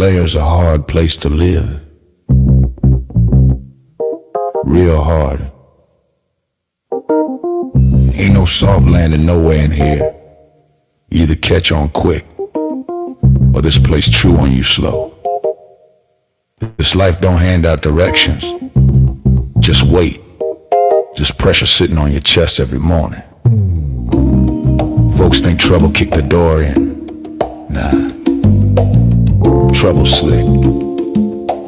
Layer's a hard place to live. Real hard. Ain't no soft landing nowhere in here. You either catch on quick, or this place chew on you slow. This life don't hand out directions. Just wait. Just pressure sitting on your chest every morning. Folks think trouble kicked the door in. Nah. Trouble slick.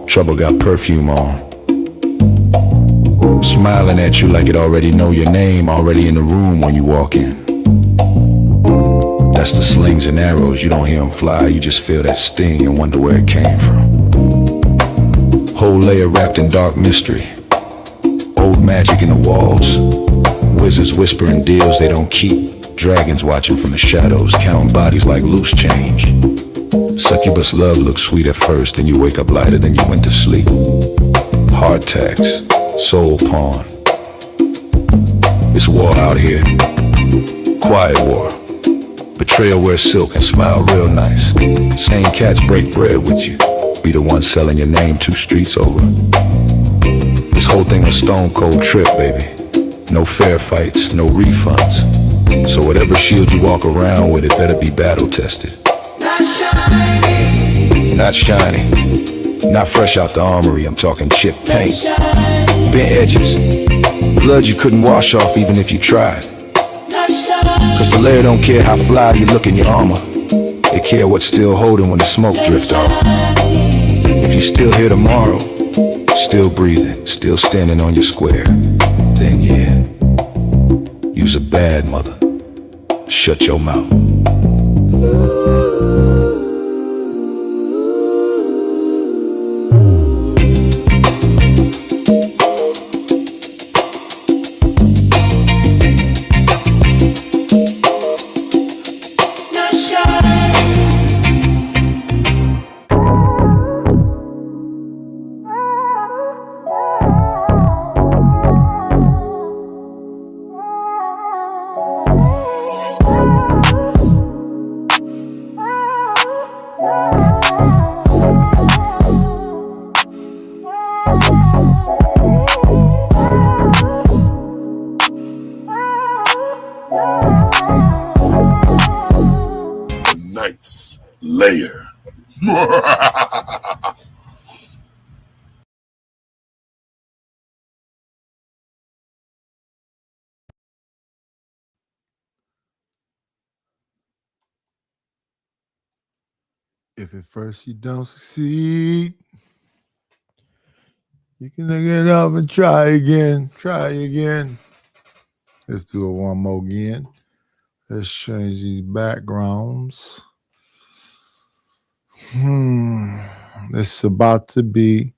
Trouble got perfume on. Smiling at you like it already know your name, already in the room when you walk in. That's the slings and arrows, you don't hear them fly, you just feel that sting and wonder where it came from. Whole layer wrapped in dark mystery. Old magic in the walls. Wizards whispering deals they don't keep. Dragons watching from the shadows, counting bodies like loose change. Succubus love looks sweet at first, then you wake up lighter than you went to sleep. Heart tax, soul pawn. It's war out here. Quiet war. Betrayal wears silk and smile real nice. Same cats break bread with you. Be the one selling your name 2 streets over. This whole thing a stone cold trip, baby. No fair fights, no refunds. So whatever shield you walk around with, it better be battle tested. Not shiny. Not shiny. Not fresh out the armory, I'm talking chip paint. Bent edges. Blood you couldn't wash off even if you tried. Cause the layer don't care how fly you look in your armor. They care what's still holding when the smoke drift off. If you still here tomorrow, still breathing, still standing on your square, then yeah, you's a bad mother. Shut your mouth. Nice layer. If at first you don't succeed, you can get up and try again. Try again. Let's do it one more again. Let's change these backgrounds. This is about to be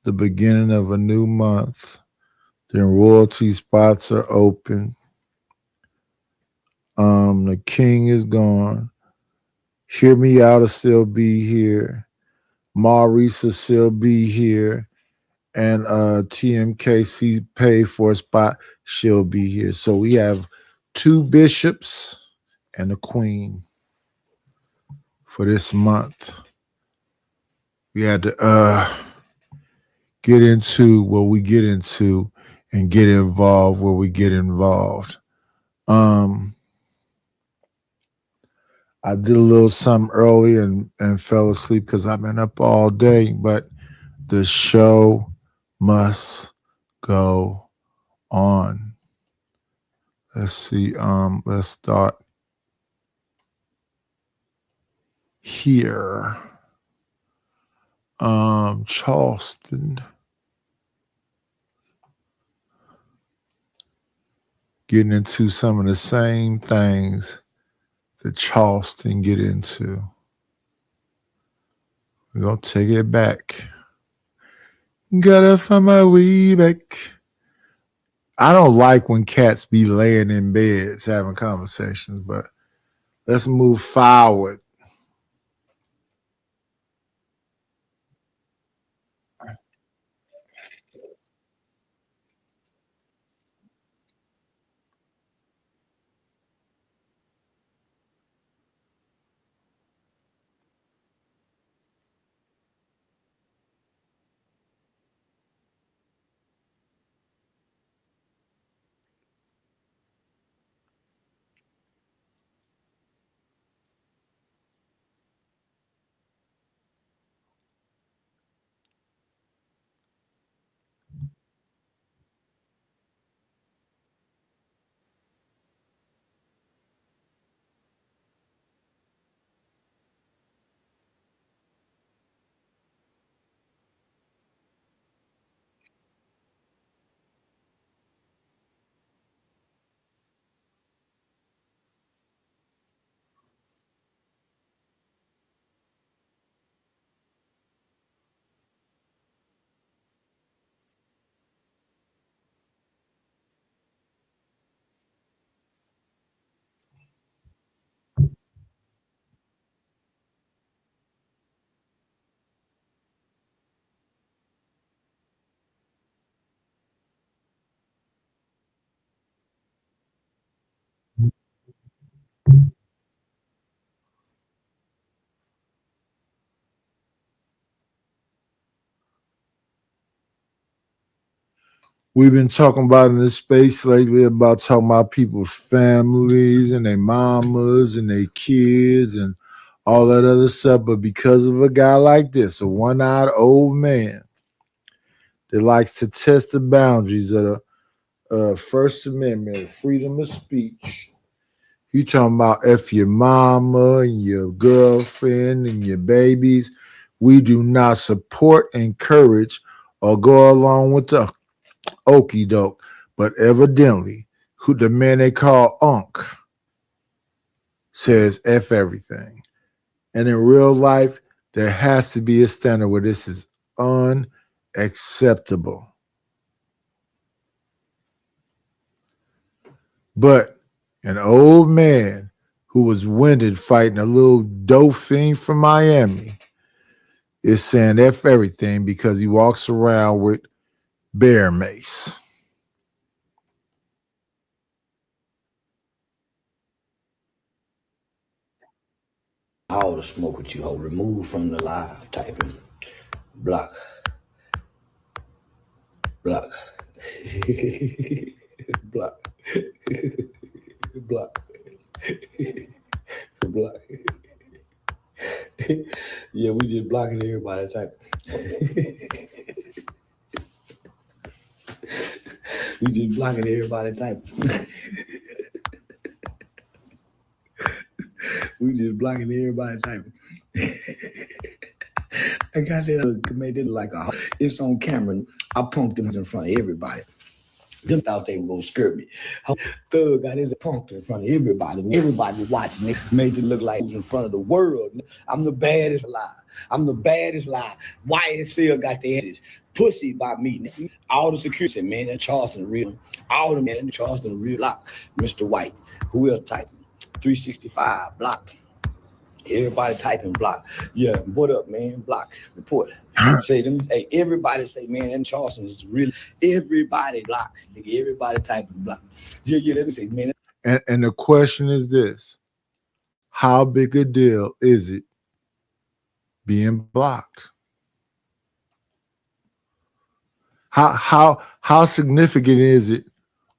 the beginning of a new month. Then royalty spots are open. The king is gone. Hear Me Out will still be here. Maurice will still be here. And TMKC pay for a spot, she'll be here. So we have 2 bishops and a queen for this month. We had to get into what we get into and get involved where we get involved. I did a little something early and fell asleep because I've been up all day, but the show must go on. Let's see. Let's start here. Charleston. Getting into some of the same things that Charleston get into. We're going to take it back. Gotta find my way back. I don't like when cats be laying in beds having conversations, but let's move forward. we've been talking about in this space lately about talking about people's families and their mamas and their kids and all that other stuff. But because of a guy like this, a one-eyed old man that likes to test the boundaries of the First Amendment, freedom of speech, you talking about F your mama and your girlfriend and your babies. We do not support, encourage, or go along with the okie doke. But evidently, who the man they call Unc says F everything. And in real life, there has to be a standard where this is unacceptable. But an old man who was winded fighting a little dope fiend from Miami is saying F everything because he walks around with bear mace. All the smoke with you, ho. Remove from the live typing. Block. Block. Block. Block. Block. Yeah, we just blocking everybody typing. We just blocking everybody typing. We just blocking everybody typing. I got that made it like a. It's on camera. I punked them in front of everybody. Them thought they were gonna skirt me. Thug got his punked in front of everybody, and everybody was watching. They made it look like he was in front of the world. I'm the baddest alive. I'm the baddest alive. YSL got their asses pussy by me. All the security said, man, that Charleston real. All the men in Charleston real. Block. Mr. White. Who else typing? 365 block. Everybody typing block. Yeah, what up, man? Block. Report. Say them. Hey, everybody say, man, in Charleston is really everybody blocks. Everybody typing block. Yeah, let me say, man. And the question is this: how big a deal is it being blocked? How significant is it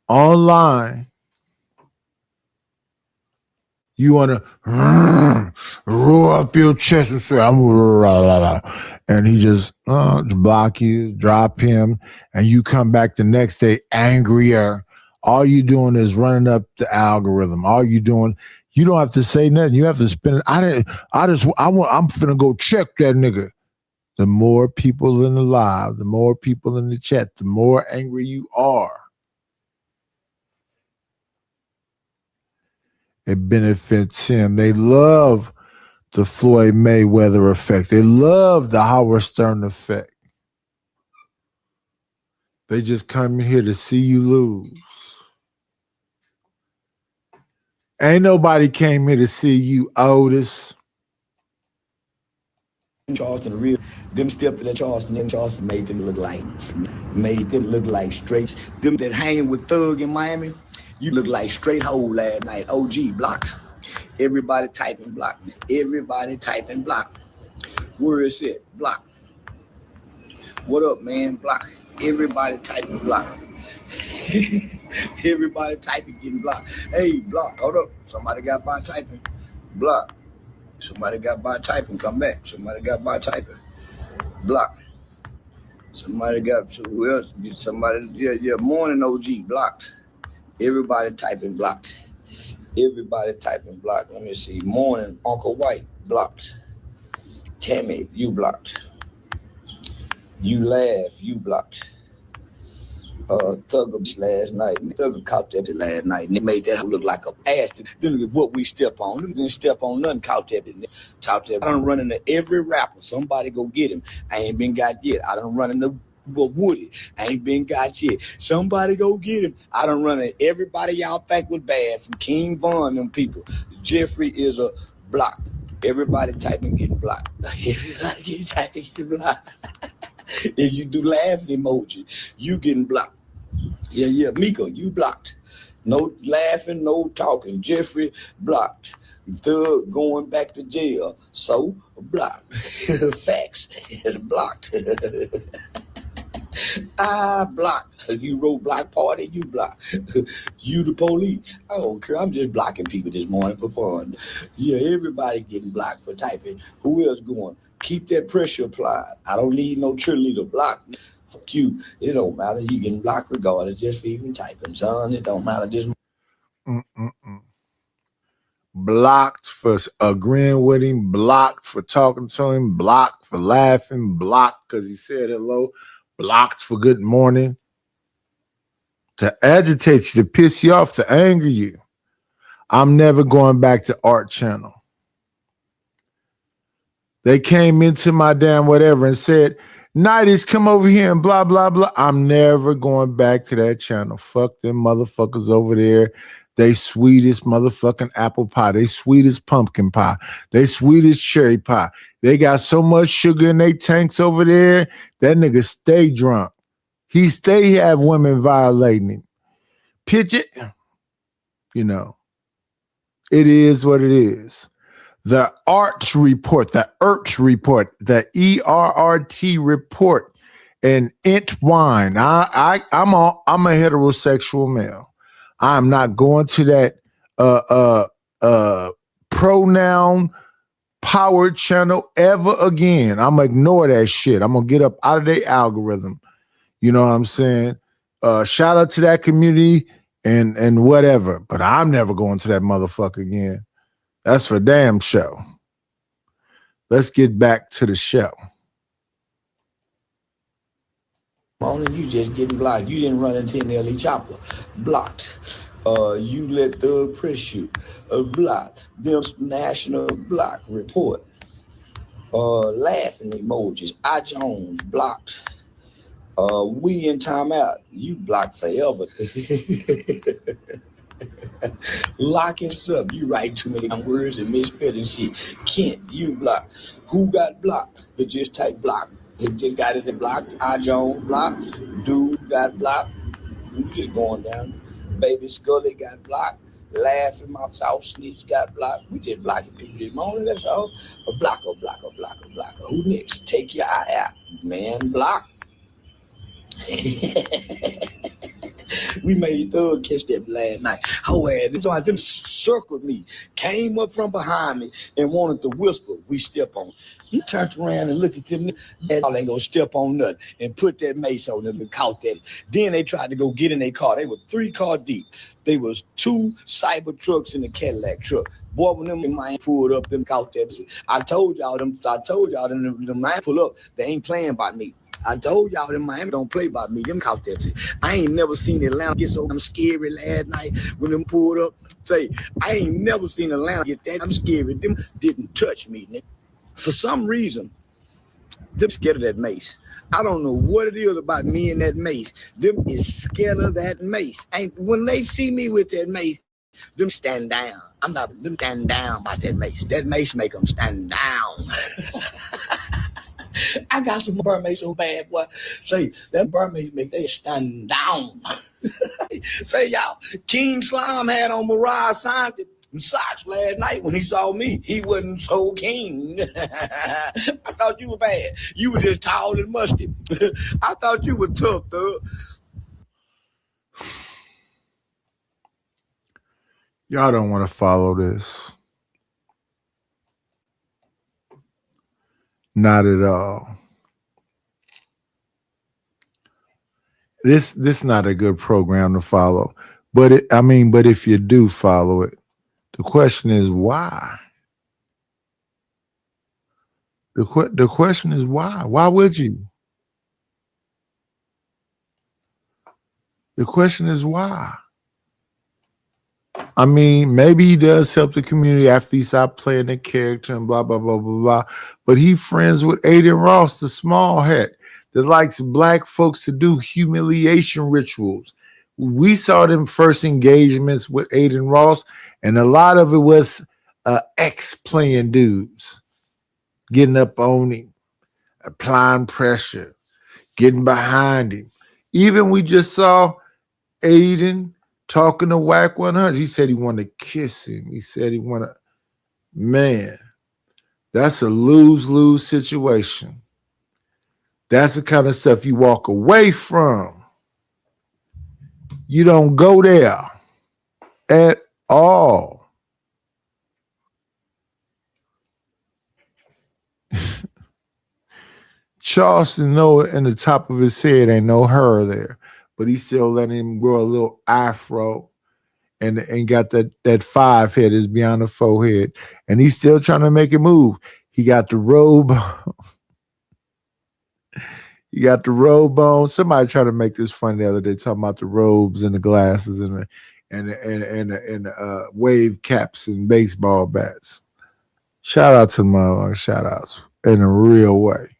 online? You want to roll up your chest and say, I'm rah, rah, rah. And he just block you, drop him, and you come back the next day angrier. All you doing is running up the algorithm. All you doing, you don't have to say nothing. You have to spin it. I'm finna go check that nigga. The more people in the live, the more people in the chat, the more angry you are. It benefits him. They love the Floyd Mayweather effect. They love the Howard Stern effect. They just come here to see you lose. Ain't nobody came here to see you, Otis. Charleston real. Them stepped to that Charleston and Charleston made them look like straight. Them that hanging with Thug in Miami, you look like straight hole last night. OG blocked. Everybody typing block. Everybody typing block. Where is it? Block. What up, man? Block. Everybody typing block. Everybody typing getting blocked. Hey, block. Hold up. Somebody got by typing. Block. Somebody got by typing. Come back. Somebody got by typing. Block. Somebody got who else? Somebody. Yeah. Morning OG blocked. Everybody typing blocked. Everybody typing blocked. Let me see. Morning Uncle White blocked. Tammy, you blocked. You laugh, you blocked. Thugger last night. Thugger caught that last night and they made that look like a ass. Then look at what we step on. Them didn't step on nothing, caught that. I done run into every rapper. Somebody go get him. I ain't been got yet. I done run into Woody. I ain't been got yet. Somebody go get him. I done run into everybody y'all think was bad, from King Von, them people. Jeffrey is a block. Everybody typing getting blocked. Everybody getting blocked. If you do laughing emoji, you getting blocked. Yeah. Mika, you blocked. No laughing, no talking. Jeffrey blocked. Thug going back to jail. So blocked. Facts is blocked. I block. You wrote block party, you block. You the police. I don't care. I'm just blocking people this morning for fun. Yeah, everybody getting blocked for typing. Who else going? Keep that pressure applied. I don't need no cheerleader block. Fuck you. It don't matter. You getting blocked regardless just for even typing, son. It don't matter. This blocked for agreeing with him, blocked for talking to him, blocked for laughing, blocked because he said hello, blocked for good morning. To agitate you, to piss you off, to anger you. I'm never going back to Art Channel. They came into my damn whatever and said, Nighties, come over here and blah, blah, blah. I'm never going back to that channel. Fuck them motherfuckers over there. They sweetest motherfucking apple pie. They sweetest pumpkin pie. They sweetest cherry pie. They got so much sugar in their tanks over there, that nigga stay drunk. He stay have women violating him. Pitch it. You know, it is what it is. The ART report, the ERT report, the ERRT report, and entwine. I'm a heterosexual male. I'm not going to that pronoun power channel ever again. I'm gonna ignore that shit. I'm gonna get up out of their algorithm. You know what I'm saying? Shout out to that community and whatever, but I'm never going to that motherfucker again. That's for damn show. Let's get back to the show. morning, you just getting blocked. You didn't run into Nelly Chopper. Blocked. You let Thug press you. Blocked. Them national block report. Laughing emojis. I Jones blocked. We in timeout. You blocked forever. Lock us up. You write too many words and misspelling shit. Kent, you blocked. Who got blocked? They just type block. It just got it blocked. I Jones blocked. Dude got blocked. We just going down. Baby Scully got blocked. Laughing my South Snitch got blocked. We just blocking people this morning. That's all. A blocker, blocker, blocker, blocker. Who next? Take your eye out. Man, block. We made Thug catch that last night. Oh, them circled me, came up from behind me, and wanted to whisper, we step on. He turned around and looked at them. That all ain't gonna step on nothing, and put that mace on them and caught that. Then they tried to go get in their car. They were 3 cars deep. They was 2 cyber trucks in the Cadillac truck. Boy, when them mine pulled up, them caught that. I told y'all them mine pull up. They ain't playing by me. I told y'all them Miami don't play by me. Them caught that shit. I ain't never seen Atlanta get so damn scary last night when them pulled up. Say, I ain't never seen Atlanta get that damn scary. Them didn't touch me, nigga. For some reason, them scared of that mace. I don't know what it is about me and that mace. Them is scared of that mace. And when they see me with that mace, them stand down. I'm not them stand down by that mace. That mace make them stand down. I got some Burmese so bad, boy. Say, that Burmese make they stand down. Say, y'all, King Slime had on Mariah Signed socks last night when he saw me. He wasn't so keen. I thought you were bad. You were just tall and musty. I thought you were tough, Thug. Y'all don't want to follow this. Not at all. This not a good program to follow. But if you do follow it, the question is why? The question is why? Why would you? The question is why? I mean, maybe he does help the community after he stopped playing the character and blah, blah, blah, blah, blah. But he friends with Aiden Ross, the small hat, that likes black folks to do humiliation rituals. We saw them first engagements with Aiden Ross, and a lot of it was ex-playing dudes getting up on him, applying pressure, getting behind him. Even we just saw Aiden talking to Whack 100. He said he wanted to kiss him. He said he wanted, man, that's a lose-lose situation. That's the kind of stuff you walk away from. You don't go there at all. Charleston know in the top of his head ain't no hair there, but he still letting him grow a little afro and got that 5 head is beyond the forehead, and he's still trying to make it move. He got the robe. He got the robe on. Somebody tried to make this funny the other day, talking about the robes and the glasses and the wave caps and baseball bats. Shout out to my shout outs in a real way.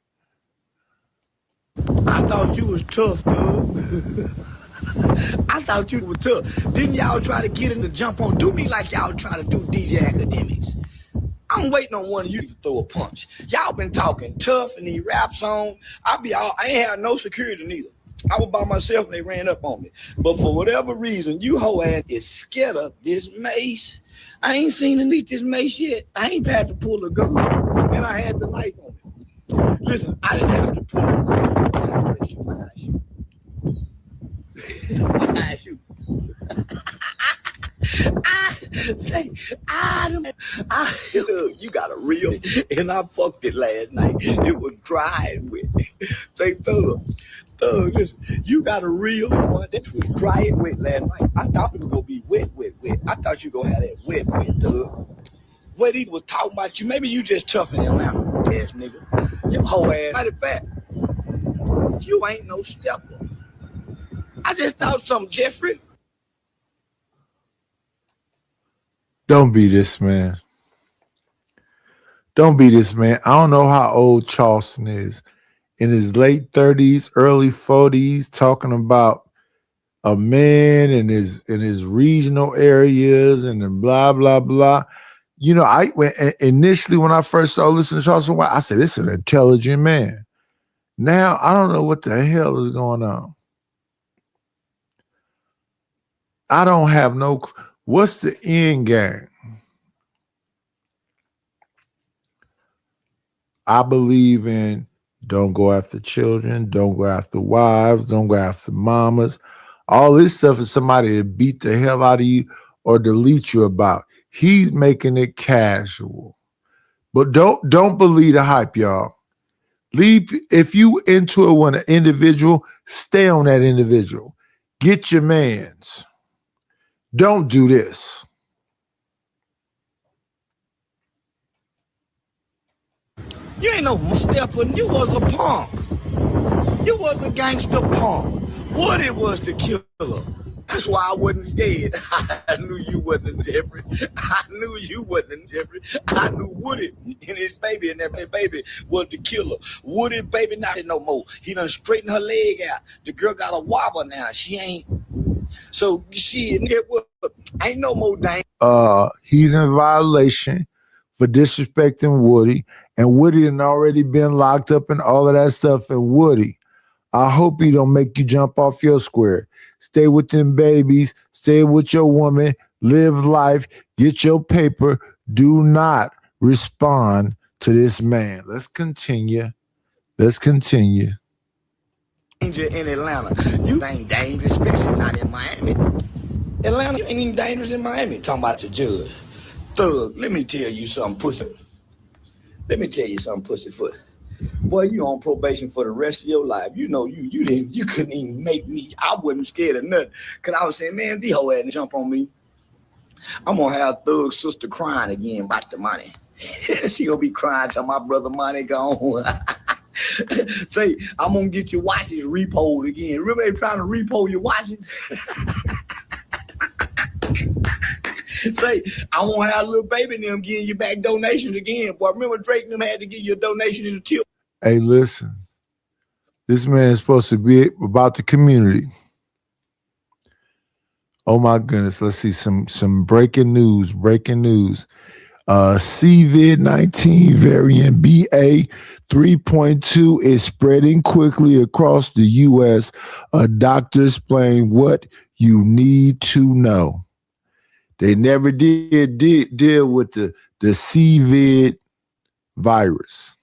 I thought you was tough, though. I thought you were tough. Didn't y'all try to get him to jump on? Do me like y'all try to do DJ Academics. I'm waiting on one of you to throw a punch. Y'all been talking tough in these rap songs. I ain't had no security neither. I was by myself and they ran up on me. But for whatever reason, you hoe ass is scared of this mace. I ain't seen him eat this mace yet. I ain't had to pull a gun. And I had the knife on me. Listen, I didn't have to pull a gun. I gotta shoot. I gotta shoot. Look, you got a real, and I fucked it last night. It was dry and wet. Say, Thug, listen, you got a real one that was dry and wet last night. I thought it was gonna be wet. I thought you were gonna have that wet, Thug. What he was talking about you, maybe you just tough in Atlanta, ass nigga. Your whole ass. Matter of fact, you ain't no stepper. I just thought something, Jeffrey. Don't be this man. Don't be this man. I don't know how old Charleston is. In his late 30s, early 40s, talking about a man in his regional areas and then blah, blah, blah. You know, initially when I first started listening to Charleston, I said, this is an intelligent man. Now, I don't know what the hell is going on. I don't have no clue. What's the end game? I believe in don't go after children, don't go after wives, don't go after mamas. All this stuff is somebody that beat the hell out of you or delete you about. He's making it casual. But don't believe the hype, y'all. Leave if you into it with an individual, stay on that individual. Get your mans. Don't do this. You ain't no stepper. You was a punk. You was a gangster punk. Woody was the killer. That's why I wasn't scared. I knew you wasn't Jeffrey. I knew you wasn't Jeffrey. I knew Woody and his baby and that baby was the killer. Woody baby not no more. He done straightened her leg out. The girl got a wobble now. She ain't. So she ain't no more dang. He's in violation for disrespecting Woody, and Woody had already been locked up and all of that stuff. And Woody, I hope he don't make you jump off your square. Stay with them babies. Stay with your woman. Live life. Get your paper. Do not respond to this man. Let's continue. Danger in Atlanta. You ain't dangerous, especially not in Miami. Atlanta ain't even dangerous in Miami. Talking about the judge. Thug, let me tell you something, pussy. Let me tell you something, pussyfoot. Boy, you on probation for the rest of your life. You know, you couldn't even make me. I wasn't scared of nothing. Cause I was saying, man, these hoe had to jump on me. I'm gonna have Thug's sister crying again about the money. She gonna be crying till my brother money gone. Say, I'm gonna get your watches repoed again. Remember they trying to repo your watches? Say, I won't have a little baby and them getting you back donations again. Boy, remember Drake and them had to give you a donation in the tip. Hey, listen. This man is supposed to be about the community. Oh my goodness. Let's see some breaking news. COVID-19 variant BA 3.2 is spreading quickly across the U.S. A doctor explained what you need to know. They never did deal with the COVID virus.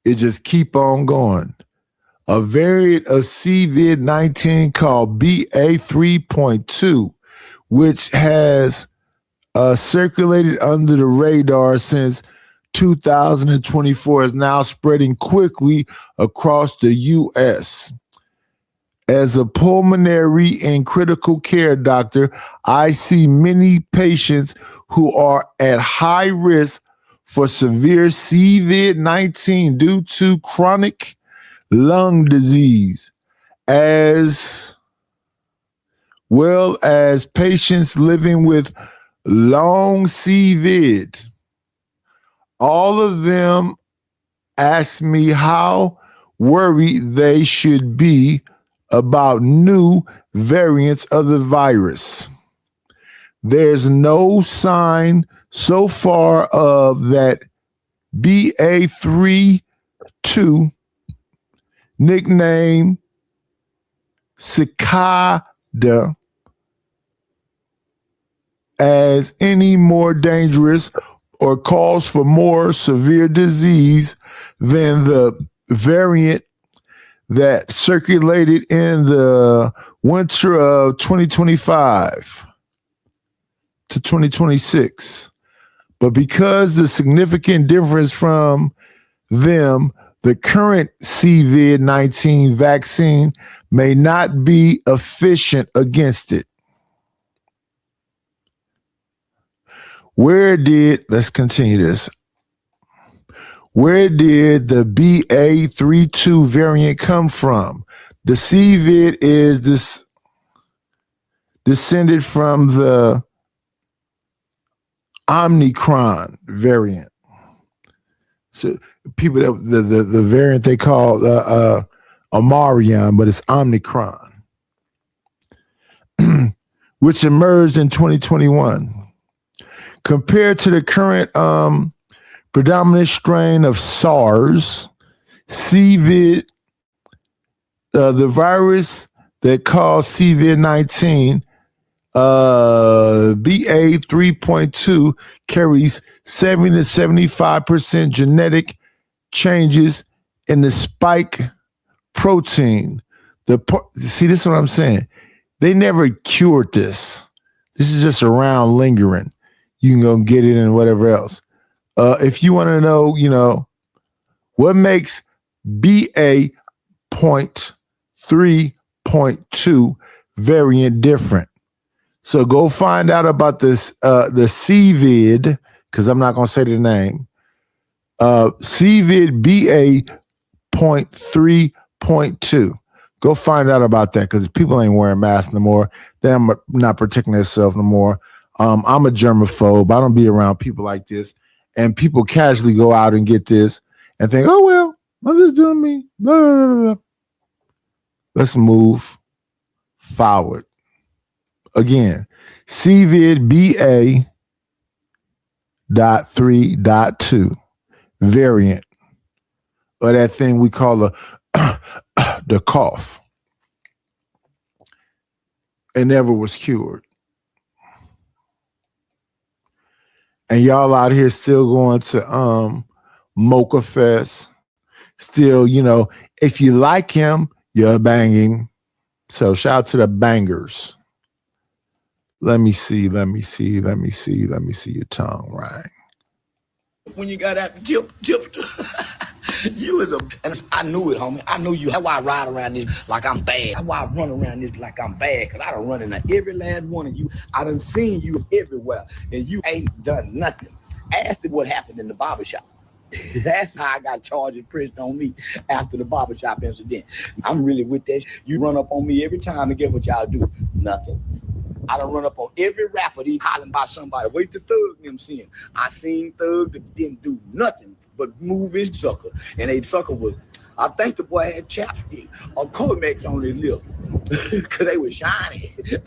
It just keep on going. A variant of COVID-19 called BA3.2, which has circulated under the radar since 2024, is now spreading quickly across the U.S. As a pulmonary and critical care doctor, I see many patients who are at high risk for severe COVID-19 due to chronic lung disease, as well as patients living with long COVID. All of them ask me how worried they should be about new variants of the virus. There's no sign so far of that BA3.2, nicknamed cicada, as any more dangerous or cause for more severe disease than the variant that circulated in the winter of 2025 to 2026. But because the significant difference from them, the current COVID-19 vaccine may not be efficient against it. Let's continue this. Where did the BA3.2 variant come from? The COVID is descended from the Omicron variant. So people that the variant they call Omarion, but it's Omicron, which emerged in 2021. Compared to the current predominant strain of SARS, COVID, the virus that caused COVID-19, BA3.2 carries 70 to 75% genetic changes in the spike protein. See, this is what I'm saying. They never cured this. This is just around lingering. You can go get it and whatever else. If you want to know, what makes BA.3.2 variant different. So go find out about this, the COVID, because I'm not going to say the name. COVID BA.3.2. Go find out about that, because people ain't wearing masks no more. They're not protecting themselves no more. I'm a germaphobe. I don't be around people like this. And people casually go out and get this and think, oh, well, I'm just doing me. Blah, blah, blah, blah. Let's move forward. Again, COVID BA.3.2 variant, or that thing we call the cough. It never was cured. And y'all out here still going to Mocha Fest. Still, if you like him, you're banging. So shout out to the bangers. Let me see your tongue, right? When you got that tip, you was and I knew it, homie. I knew you. That's why I ride around this like I'm bad. That's why I run around this like I'm bad, because I done run into every last one of you. I done seen you everywhere, and you ain't done nothing. Ask them what happened in the barbershop. That's how I got charged and pressed on me after the barbershop incident. I'm really with that. You run up on me every time, and get what y'all do? Nothing. I done run up on every rapper he hollering about somebody. Wait till Thug them see him. I seen Thug that didn't do nothing but move his sucker. And they sucker was, I think the boy had chapstick or Comex on his lip. Cause they was shiny. They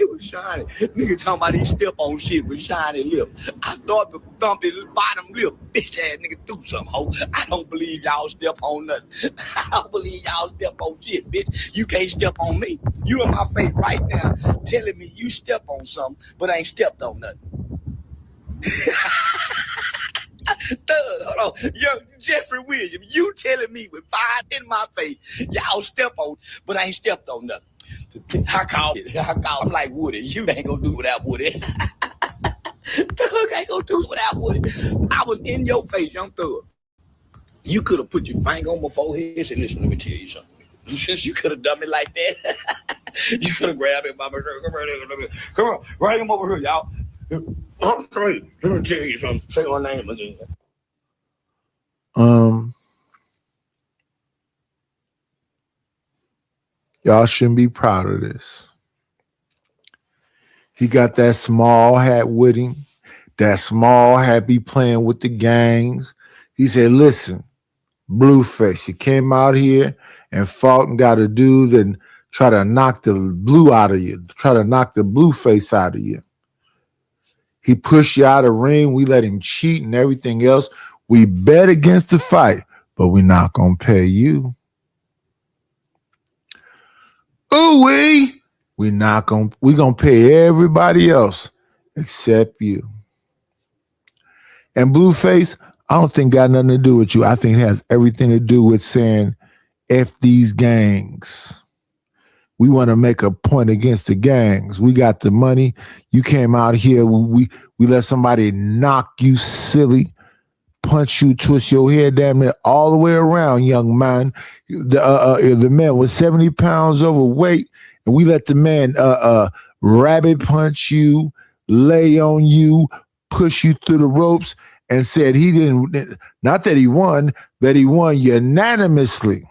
was shiny. Nigga talking about he step on shit with shiny lip. I thought to thump his bottom lip. Bitch ass nigga do something, ho. I don't believe y'all step on nothing. I don't believe y'all step on shit, bitch. You can't step on me. You in my face right now telling me you step on something, but I ain't stepped on nothing. Thug, hold Yo, Jeffrey Williams, you telling me with fire in my face, y'all step on, but I ain't stepped on nothing. I call it. I'm like Woody. You ain't gonna do without Woody. Thug ain't gonna do without Woody. I was in your face, young Thug. You could have put your finger on my forehead and said, listen, let me tell you something. You could have done me like that. You could have grabbed him by my shirt. Come on, bring him over here, y'all. I'm straight. Let me tell you something. Say my name again. Y'all shouldn't be proud of this. He got that small hat with him. That small hat be playing with the gangs. He said, listen, Blueface, you came out here and fought and got a dude and try to knock the blue out of you, try to knock the Blueface out of you. He pushed you out of the ring. We let him cheat and everything else. We bet against the fight, but we're not going to pay you. Ooh, we're going to pay everybody else except you. And Blueface, I don't think got nothing to do with you. I think it has everything to do with saying, F these gangs. We want to make a point against the gangs. We got the money. You came out here. We let somebody knock you silly, punch you, twist your head damn near all the way around, young man. The man was 70 pounds overweight, and we let the man rabbit punch you, lay on you, push you through the ropes, and said he didn't, not that he won, that he won unanimously.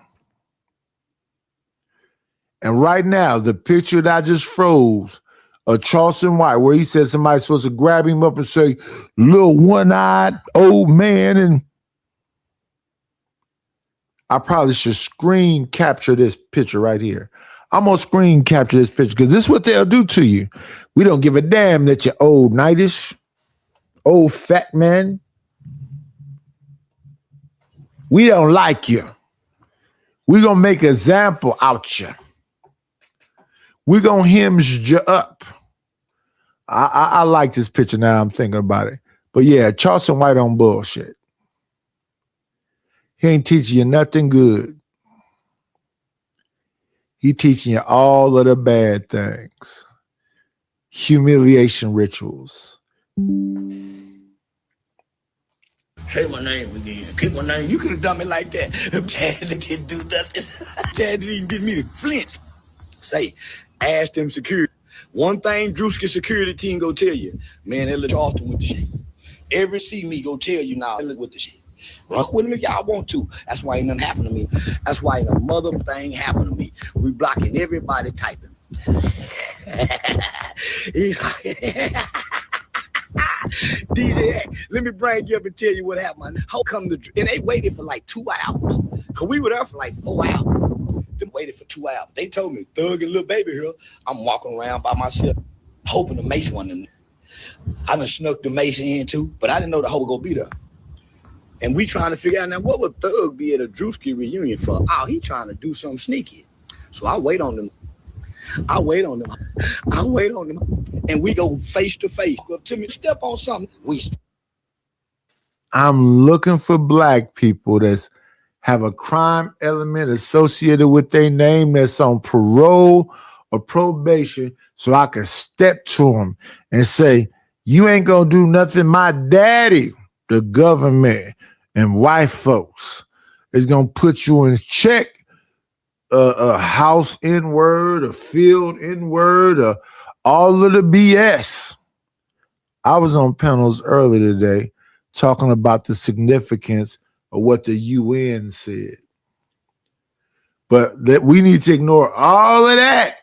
And right now, the picture that I just froze of Charleston White, where he said somebody's supposed to grab him up and say, little one-eyed old man, and I probably should screen capture this picture right here. I'm going to screen capture this picture because this is what they'll do to you. We don't give a damn that you're old, nightish, old fat man. We don't like you. We're going to make an example out you. We're going to hinge you up. I like this picture now I'm thinking about it. But yeah, Charleston White on bullshit. He ain't teaching you nothing good. He teaching you all of the bad things. Humiliation rituals. Say my name again. Keep my name. You could have done me like that. Chad didn't do nothing. Chad didn't even get me to flinch. Say, ask them security. One thing Drewski security team go tell you, man, that little Charleston with the shit. Every see me go tell you now with the shit. Rock with me if y'all want to. That's why ain't nothing happen to me. That's why ain't a mother thing happen to me. We blocking everybody typing. DJ, let me bring you up and tell you what happened. How come and they waited for like 2 hours. Cause we were there for like 4 hours. Them waited for 2 hours. They told me, Thug and Lil Baby here. I'm walking around by myself, hoping the Mace one. I done snuck the Mace in too, but I didn't know the hoe would go be there. And we trying to figure out now what would Thug be at a Drewski reunion for? Oh, he trying to do something sneaky. So I wait on them. And we go face to face. Go up to me, step on something. I'm looking for black people that's have a crime element associated with their name that's on parole or probation, so I can step to them and say, you ain't gonna do nothing. My daddy, the government and white folks, is gonna put you in check. A house N-word, a field N-word, all of the BS. I was on panels earlier today talking about the significance of what the UN said. But that we need to ignore all of that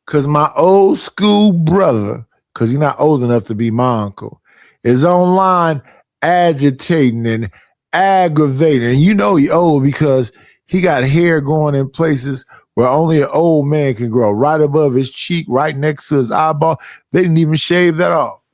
because my old school brother, because he's not old enough to be my uncle, is online agitating and aggravating. And you know he old because he got hair going in places where only an old man can grow, right above his cheek, right next to his eyeball. They didn't even shave that off.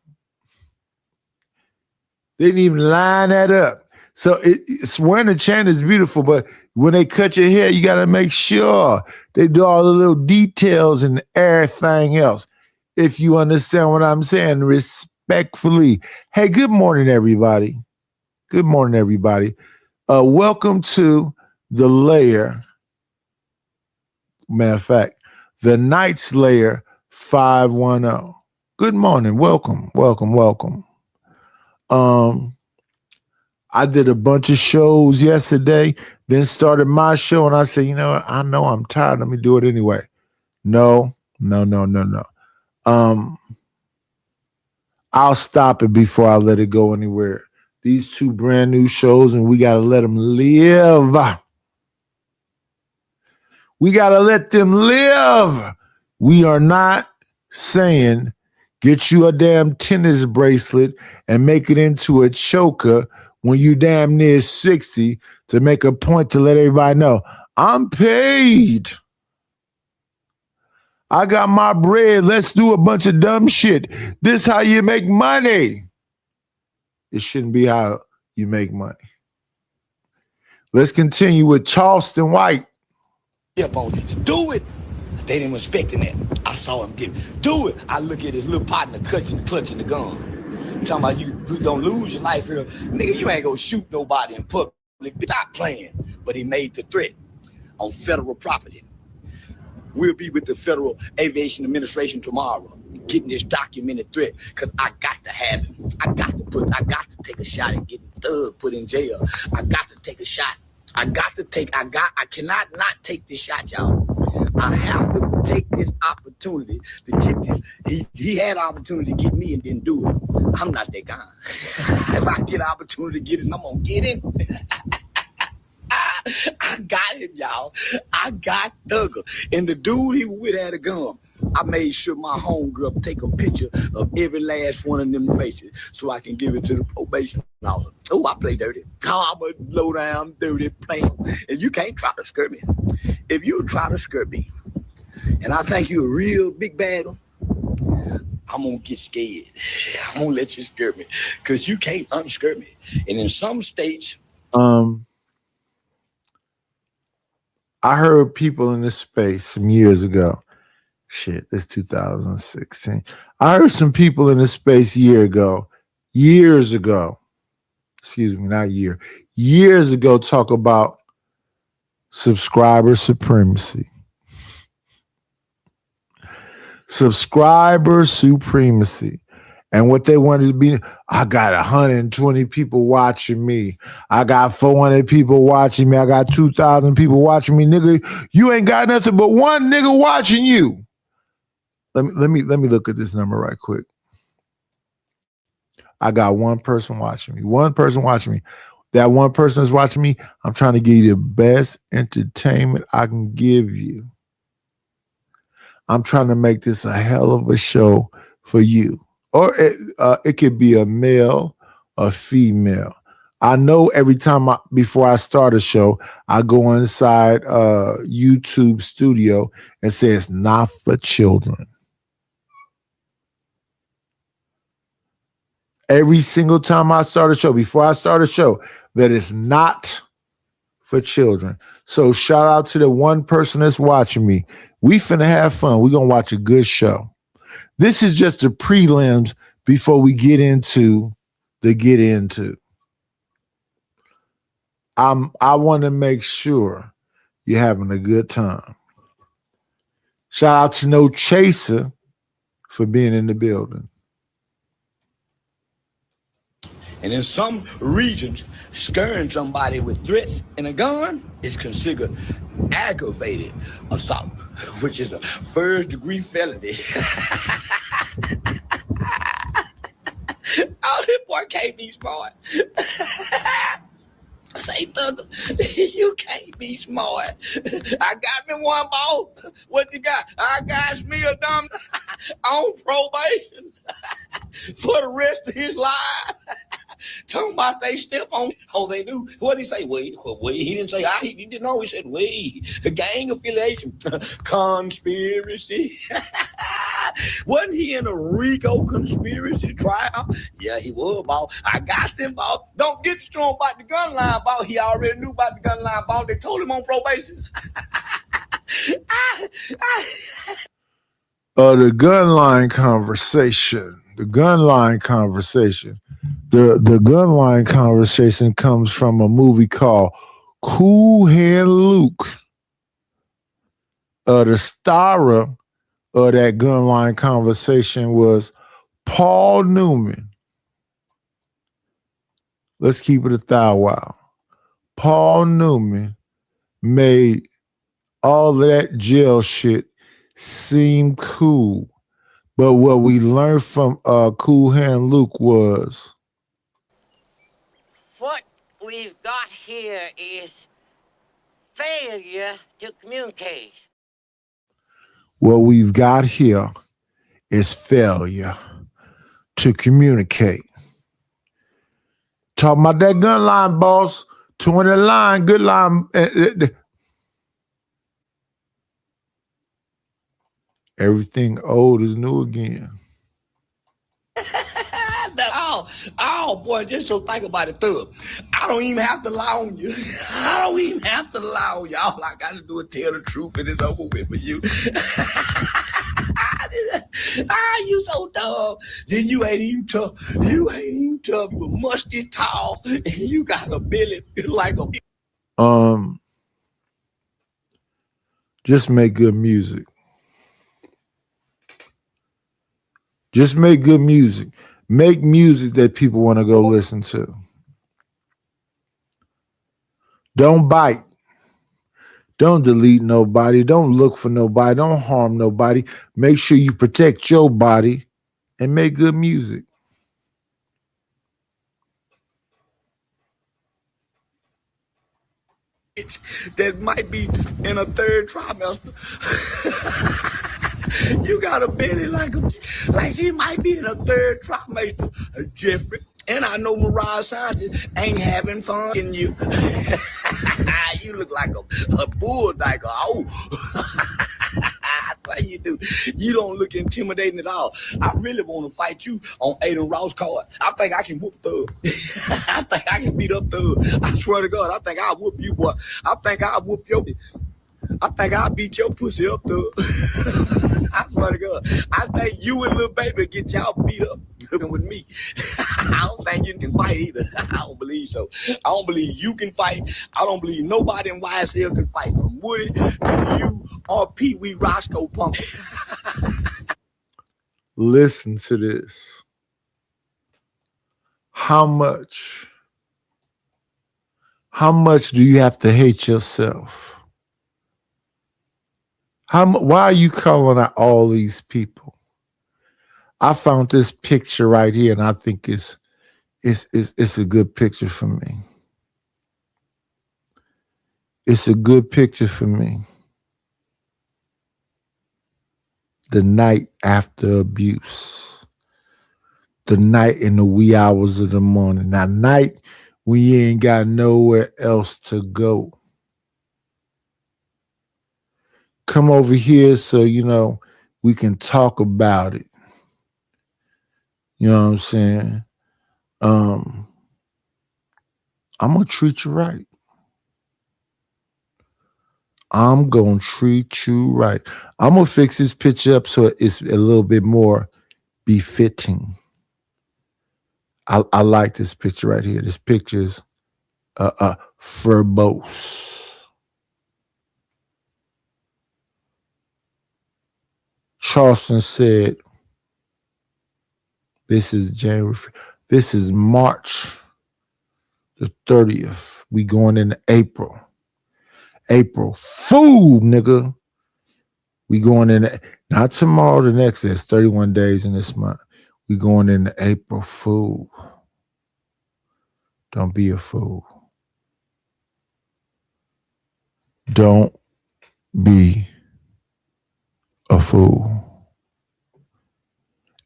They didn't even line that up. So it's wearing a chain is beautiful, but when they cut your hair, you got to make sure they do all the little details and everything else. If you understand what I'm saying, respectfully. Hey, good morning, everybody. Good morning, everybody. Welcome to the Layer. Matter of fact, the Night's Layer 510. Good morning. Welcome. I did a bunch of shows yesterday, then started my show, and I said, you know what? I know I'm tired. Let me do it anyway. No. I'll stop it before I let it go anywhere. These two brand new shows, and we got to let them live. We got to let them live. We are not saying get you a damn tennis bracelet and make it into a choker when you damn near 60 to make a point to let everybody know I'm paid. I got my bread. Let's do a bunch of dumb shit. This how you make money. It shouldn't be how you make money. Let's continue with Charleston White. Up on this. Do it. They didn't expecting that. I saw him get it. Do it. I look at his little partner clutching the gun. I'm talking about you don't lose your life here. Nigga, you ain't gonna shoot nobody in public. Stop playing. But he made the threat on federal property. We'll be with the Federal Aviation Administration tomorrow, getting this documented threat, because I got to have him. I got to take a shot at getting Thug put in jail. I got to take a shot. I cannot not take this shot, y'all. I have to take this opportunity to get this. He had opportunity to get me and didn't do it. I'm not that guy. If I get opportunity to get it, I'm gonna get it. I got him, y'all. I got Thugger. And the dude he was with had a gun. I made sure my homegirl take a picture of every last one of them faces so I can give it to the probation officer. Oh, I play dirty. Oh, I'm a low down, dirty player. And you can't try to skirt me. If you try to skirt me, and I think you're a real big bad one, I'm going to get scared. I'm going to let you skirt me because you can't unskirt me. And in some states... I heard people in this space some years ago. Shit, it's 2016. I heard some people in this space years ago. Excuse me, not year. Years ago talk about subscriber supremacy. Subscriber supremacy. And what they wanted to be, I got 120 people watching me. I got 400 people watching me. I got 2,000 people watching me. Nigga, you ain't got nothing but one nigga watching you. Let me look at this number right quick. I got one person watching me. One person watching me. That one person that's watching me, I'm trying to give you the best entertainment I can give you. I'm trying to make this a hell of a show for you. Or it could be a male, a female. I know every time before I start a show, I go inside YouTube studio and say it's not for children. Every single time I start a show, before I start a show, that is not for children. So shout out to the one person that's watching me. We finna have fun. We're gonna watch a good show. This is just the prelims before we get into the get into. I want to make sure you're having a good time. Shout out to No Chaser for being in the building. And in some regions, scaring somebody with threats and a gun is considered aggravated assault, which is a first-degree felony. Oh, this boy can't be smart. Say, Thugger, you can't be smart. I got me one ball. What you got? I got me a dumb on probation for the rest of his life. Talking about they step on. Oh, they do. What did he say? Wait. He didn't say he didn't know. He said, wait. The gang affiliation. Conspiracy. Wasn't he in a RICO conspiracy trial? Yeah, he was, ball. I got him, ball. Don't get strong about the gun line, ball. He already knew about the gun line, ball. They told him on probation. The gun line conversation. The gun line conversation. The gun line conversation comes from a movie called Cool Hand Luke. The starrer of that gun line conversation was Paul Newman. Let's keep it a thou wow. Paul Newman made all of that jail shit seem cool. But what we learned from Cool Hand Luke was what we've got here is failure to communicate. What we've got here is failure to communicate. Talking about that gun line, boss. 20 line, good line. Everything old is new again. Oh, boy, just don't think about it, Thug. I don't even have to lie on you. I don't even have to lie on you. All I got to do is tell the truth and it's over with for you. You so dumb. Then you ain't even tough. You ain't even tough. You musty tall. And you got a belly like a... Just make good music. Just make good music. Make music that people want to go listen to. Don't bite. Don't delete nobody. Don't look for nobody. Don't harm nobody. Make sure you protect your body and make good music. That might be in a third trimester. You got a belly like she might be in a third trimester, Jeffrey. And I know Mariah Sanchez ain't having fun in you. You look like a bull dyke. Oh, what you do? You don't look intimidating at all. I really want to fight you on Aiden Ross card. I think I can whoop Thug. I think I can beat up Thug. I swear to God, I think I'll whoop you, boy. I think I'll whoop your... I think I'll beat your pussy up, Thug. I swear to God. I think you and Lil Baby get y'all beat up with me. I don't think you can fight either. I don't believe so. I don't believe you can fight. I don't believe nobody in YSL can fight. From Woody to you or Pee Wee Roscoe Punk. Listen to this. How much do you have to hate yourself? Why are you calling out all these people? I found this picture right here, and I think it's a good picture for me. It's a good picture for me. The night after abuse. The night in the wee hours of the morning. That night we ain't got nowhere else to go. Come over here so, we can talk about it. You know what I'm saying? I'm going to treat you right. I'm going to treat you right. I'm going to fix this picture up so it's a little bit more befitting. I like this picture right here. This picture is verbose. Charleston said, this is March the 30th. We going into April. April Fool, nigga. We going in, not tomorrow, the next, there's 31 days in this month. We going into April Fool. Don't be a fool. Don't be a fool.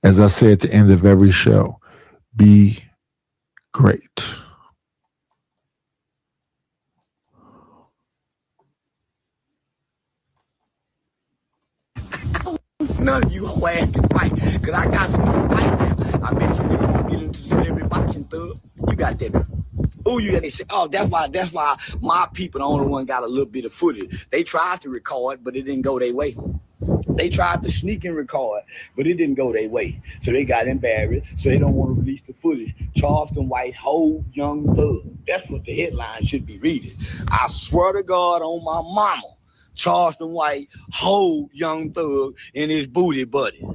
As I say at the end of every show, be great. None of you whole ass can fight. Cause I got some new fight now. I bet you niggas won't get into celebrity boxing, Thug. You got that. Oh, you got they say, oh, that's why my people the only one got a little bit of footage. They tried to record, but it didn't go their way. They tried to sneak and record, but it didn't go their way. So they got embarrassed. So they don't want to release the footage. Charleston White, hold young thug. That's what the headline should be reading. I swear to God on my mama, Charleston White, hold young thug and his booty buddy.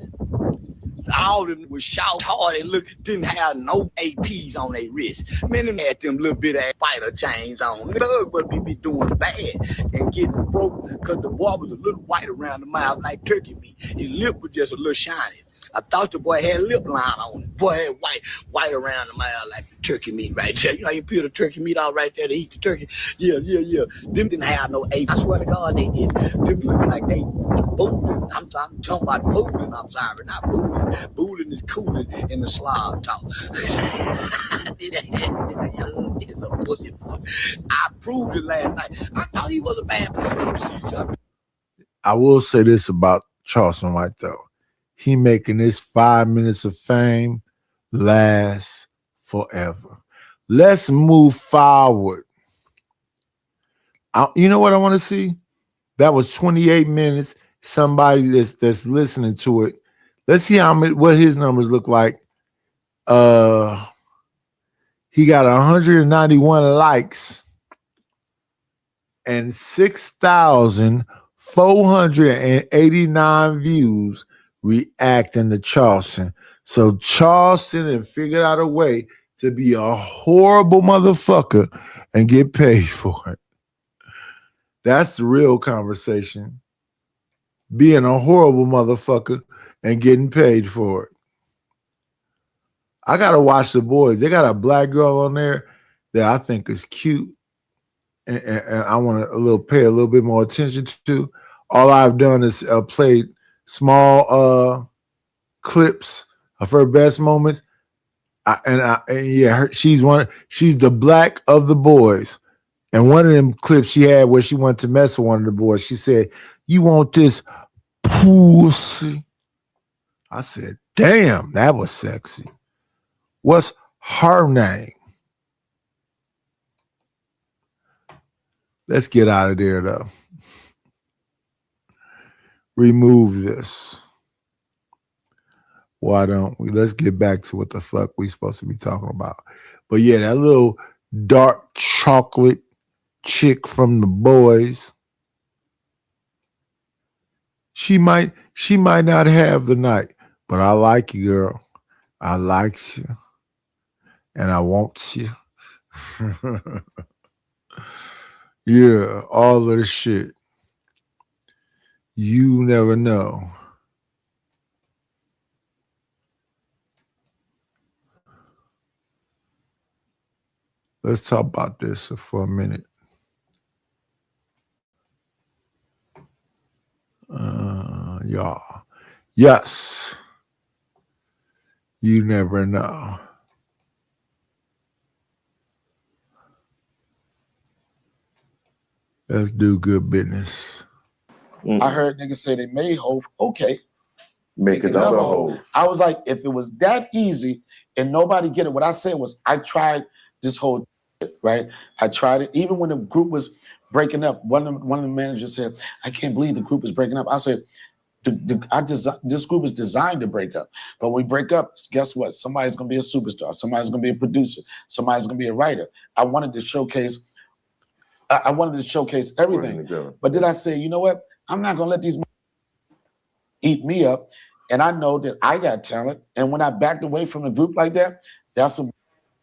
All of them was shout hard and look, didn't have no APs on their wrist. Man, them had them little bit of spider chains on. The thug would be doing bad and getting broke because the boy was a little white around the mouth like turkey meat. His lip was just a little shiny. I thought the boy had lip line on it. Boy had white around the mouth like the turkey meat right there. You know how you peel the turkey meat out right there to eat the turkey? Yeah. Them didn't have no AP. I swear to God they did. Them look like they booling. I'm talking about fooling. I'm sorry, not booling. Booling is cooling in the Slav talk. It's a pussy boy. I proved it last night. I thought he was a bad boy. I will say this about Charleston White though. He making this 5 minutes of fame last forever. Let's move forward. You know what I want to see? That was 28 minutes. Somebody that's listening to it. Let's see what his numbers look like. He got 191 likes and 6,489 views reacting to Charleston. So Charleston and figured out a way to be a horrible motherfucker and get paid for it. That's the real conversation. Being a horrible motherfucker and getting paid for it. I gotta watch The Boys. They got a black girl on there that I think is cute, and I want to pay a little bit more attention to. All I've done is played small clips of her best moments, she's the black of The Boys. And one of them clips she had where she wanted to mess with one of the boys, she said, "You want this pussy?" I said, "Damn, that was sexy." What's her name? Let's get out of there though. Remove this. Why don't we? Let's get back to what the fuck we supposed to be talking about. But yeah, that little dark chocolate chick from The Boys. She might not have the night, but I like you, girl. I like you. And I want you. Yeah, all of the shit. You never know. Let's talk about this for a minute. Y'all. Yes. You never know. Let's do good business. I heard niggas say they made Hov. Okay. Make another Hov. I was like, if it was that easy and nobody get it, what I said was I tried this whole shit, right? I tried it. Even when the group was breaking up, one of the managers said, "I can't believe the group is breaking up." I said, this group is designed to break up. But when we break up, guess what? Somebody's going to be a superstar. Somebody's going to be a producer. Somebody's going to be a writer. I wanted to showcase everything. But then I say, you know what? I'm not going to let these eat me up. And I know that I got talent. And when I backed away from the group like that, that's what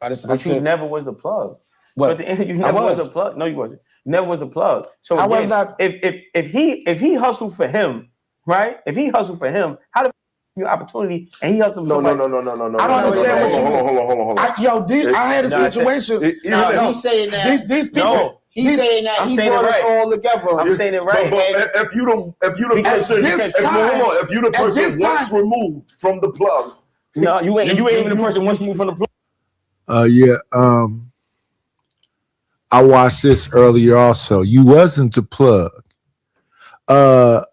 I said. You never was the plug. What? So at the end, you never was the plug. No, you wasn't. You never was the plug. So again, I was not. If he hustled for him, right? If he hustled for him, how the you opportunity and he hustled for No. I don't understand what you Hold on. I had a situation. He's saying that. These people. He's saying that he brought us all together. I'm saying it right. But if you the person once removed from the plug. No, you ain't even the person once moved from the plug. I watched this earlier also. You wasn't the plug. I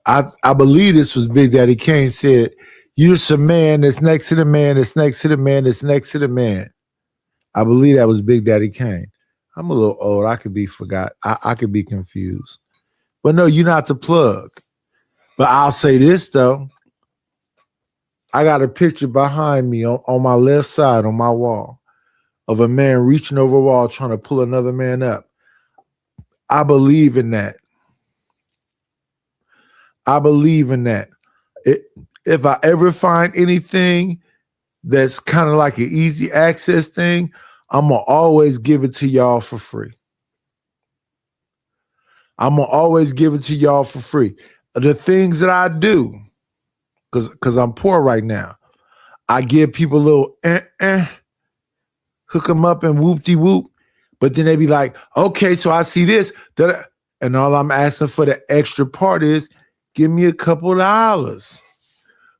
believe this was Big Daddy Kane said, "You're some man that's next to the man that's next to the man that's next to the man." I believe that was Big Daddy Kane. I'm a little old. I could be forgot. I could be confused. But no, you're not the plug. But I'll say this though. I got a picture behind me on my left side on my wall of a man reaching over a wall trying to pull another man up. I believe in that. I believe in that. If I ever find anything that's kind of like an easy access thing, I'm going to always give it to y'all for free. I'm going to always give it to y'all for free. The things that I do, because I'm poor right now, I give people a little hook them up and whoop-de-whoop, but then they be like, okay, so I see this, and all I'm asking for the extra part is, give me a couple of dollars.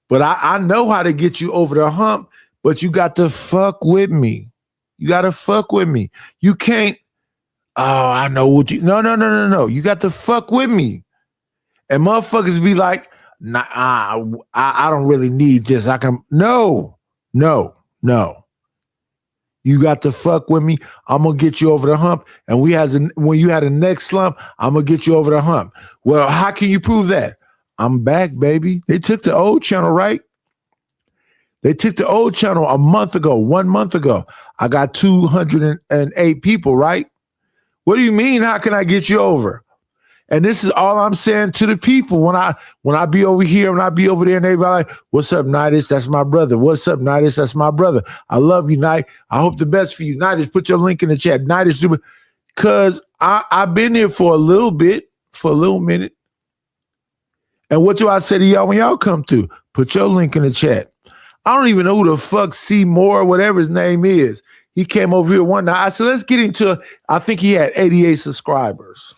But I know how to get you over the hump, but you got to fuck with me. You got to fuck with me. You can't, oh, I know what you, no. You got to fuck with me. And motherfuckers be like, nah, I don't really need this. I can, no. You got to fuck with me. I'm going to get you over the hump. And when you had a next slump, I'm going to get you over the hump. Well, how can you prove that? I'm back, baby. They took the old channel, right? They took the old channel 1 month ago. I got 208 people, right? What do you mean? How can I get you over? And this is all I'm saying to the people when I be over here, when I be over there, and everybody like, what's up, Nidus? That's my brother. What's up, Nidus? That's my brother. I love you, Nidus. I hope the best for you. Nidus, put your link in the chat. Nidus, because I've been here for a little minute. And what do I say to y'all when y'all come through? Put your link in the chat. I don't even know who the fuck Seymour, whatever his name is. He came over here one night. I said, let's get into, I think he had 88 subscribers.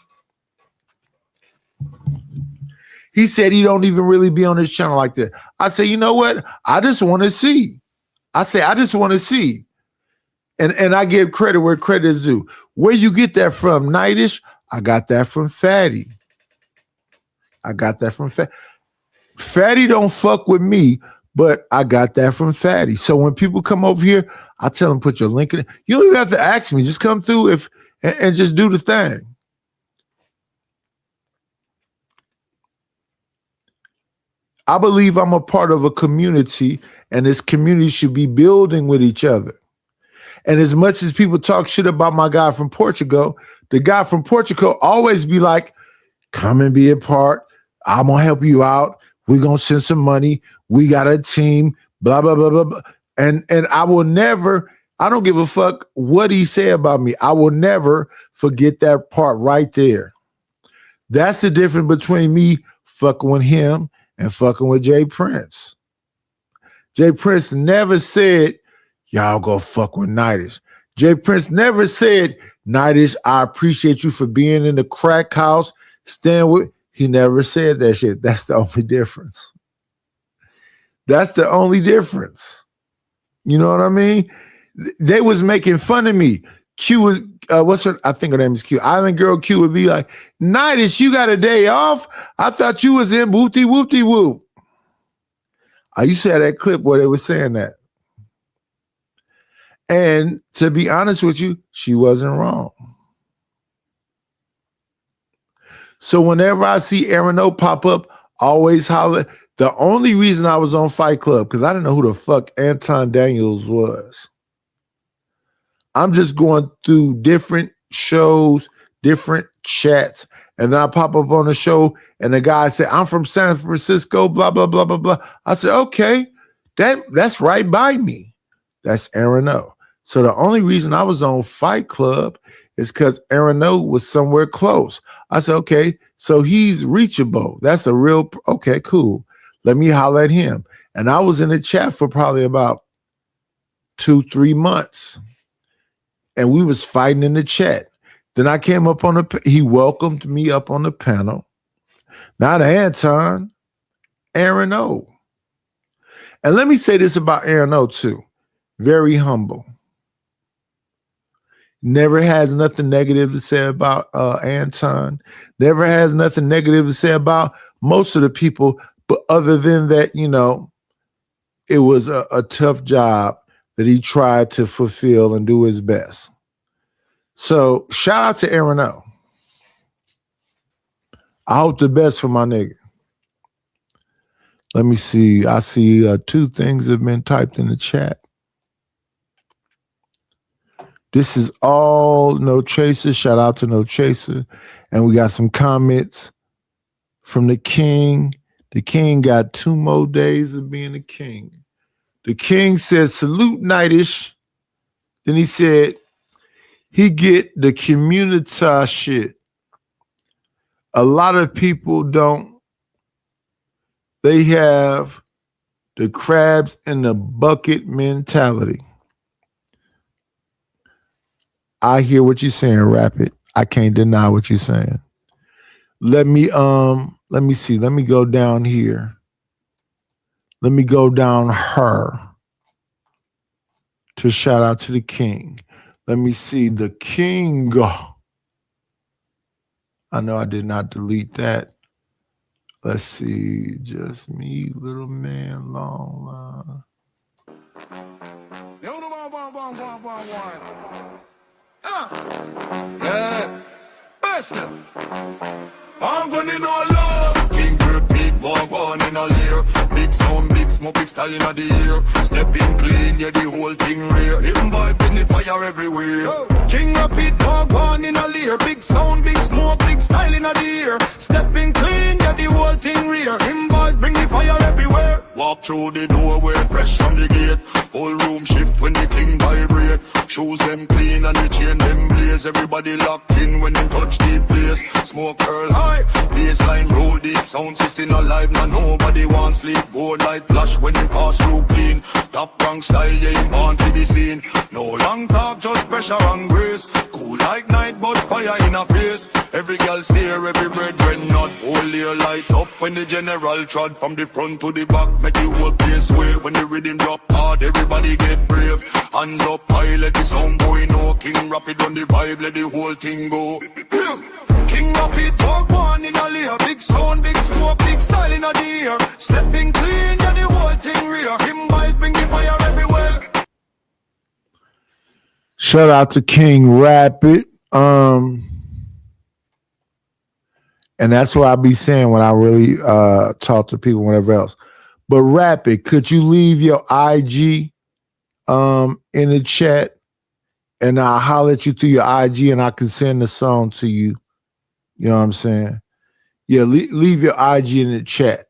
He said he don't even really be on his channel like that. I say, you know what? I just want to see. I just want to see. And I give credit where credit is due. Where you get that from, Nightish? I got that from Fatty. Fatty don't fuck with me, but I got that from Fatty. So when people come over here, I tell them, put your link in it. You don't even have to ask me. Just come through and just do the thing. I believe I'm a part of a community, and this community should be building with each other. And as much as people talk shit about my guy from Portugal, the guy from Portugal always be like, come and be a part. I'm going to help you out. We're going to send some money. We got a team, blah, blah, blah, blah, blah. And I will never, I don't give a fuck what he said about me. I will never forget that part right there. That's the difference between me fucking with him and fucking with Jay Prince. Jay Prince never said, y'all go fuck with Nightish. Jay Prince never said, Nightish, I appreciate you for being in the crack house. Stand with. He never said that shit. That's the only difference. That's the only difference. You know what I mean? They was making fun of me. Q was, what's her? I think her name is Q. Island Girl Q would be like, Nightish, you got a day off? I thought you was in whoopty whoopty whoop. I used to have that clip where they were saying that. And to be honest with you, she wasn't wrong. So whenever I see Aaron O pop up, always holler. The only reason I was on Fight Club, because I didn't know who the fuck Anton Daniels was. I'm just going through different shows, different chats, and then I pop up on the show, and the guy said, I'm from San Francisco, blah, blah, blah, blah, blah. I said, okay, that's right by me. That's Aaron O. So the only reason I was on Fight Club is because Aaron O was somewhere close. I said, okay, so he's reachable. That's a real, okay, cool. Let me holler at him. And I was in the chat for probably about 2-3 months. And we was fighting in the chat. Then I came up on he welcomed me up on the panel. Not Anton, Aaron O. And let me say this about Aaron O too. Very humble. Never has nothing negative to say about Anton. Never has nothing negative to say about most of the people. But other than that, you know, it was a tough job that he tried to fulfill and do his best. So shout out to Aaron O. I hope the best for my nigga. Let me see. I see 2 things have been typed in the chat. This is all No Chaser. Shout out to No Chaser. And we got some comments from the king. The king got 2 more days of being the king. The king said, salute Nightish. Then he said, he get the community shit. A lot of people don't. They have the crabs in the bucket mentality. I hear what you're saying, Rapid. I can't deny what you're saying. Let me see. Let me go down here. Let me go down her to shout out to the king. Let me see the king. I know I did not delete that. Let's see. Just me, little man, long Yeah, personal. I'm gonna know love. King repeat, one in a layer. Big sound, big smoke, big style in the ear. Stepping clean, yeah, the whole thing rare. Him boy pin the fire everywhere. King repeat, one in a layer. Big sound, big smoke, big style in the ear. Stepping clean, yeah, the whole thing rare. Him boy bring the fire everywhere. Walk through the doorway, fresh from the gate. Whole room shift when the king vibrate. Shoes them clean and the chain them blaze. Everybody locked in when they touch the place. Smoke curl high, baseline roll deep. Sound system alive, now nobody wants sleep. Gold light flash when they pass through clean. Top rank style, yeah, him born for the scene. No long talk, just pressure and grace. Cool like night, but fire in a face. Every girl stare, every brethren not. Hold your light up when the general trod. From the front to the back, make the whole place sway. When the rhythm drop hard, everybody get brave. Hands up high, let the sound boy know. King rapid on the vibe, let the whole thing go. King rapid, walk one in a layer. Big sound, big smoke, big style in the air. Stepping clean, yeah, the whole thing rear. Him boys bring the fire everywhere. Shout out to King Rapid. And that's what I be saying when I really talk to people, whatever else. But Rapid, could you leave your IG in the chat, and I'll holler at you through your IG, and I can send the song to you. You know what I'm saying? Yeah, leave your IG in the chat.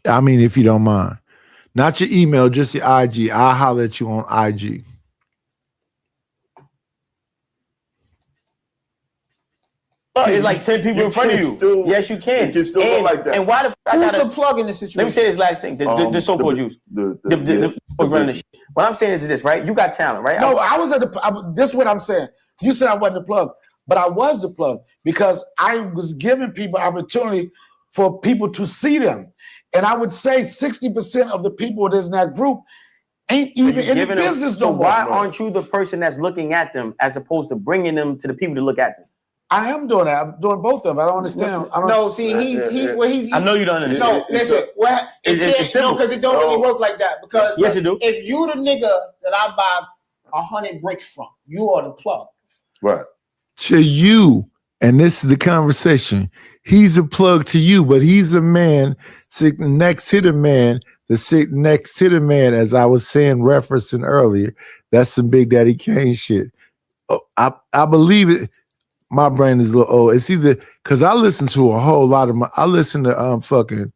I mean, if you don't mind. Not your email, just your IG. I'll holler at you on IG. It's like 10 people in front of you. Yes, you can. It can still go like that. And why the fuck I Who's gotta the plug in this situation? let me say this last thing. The so-called juice. The running the shit. What I'm saying is this, right? You got talent, right? No, I was at the. This is what I'm saying. You said I wasn't the plug, but I was the plug because I was giving people opportunity for people to see them, and I would say 60% of the people that's in that group ain't even in the business. So why aren't you the person that's looking at them as opposed to bringing them to the people to look at them? I am doing that. I'm doing both of them. I don't understand. I don't, No, see, he's I know you don't understand. no, listen, what It's simple. because it don't really work like that. Because Yes, it do. if you the nigga that I buy 100 bricks from, you are the plug. Right. To you, and this is the conversation, he's a plug to you, but he's a man sitting next to the man that's sitting next to the man, as I was saying, referencing earlier. That's some Big Daddy Kane shit. Oh, I believe it. My brain is a little old. It's either because I listen to a whole lot of I listen to fucking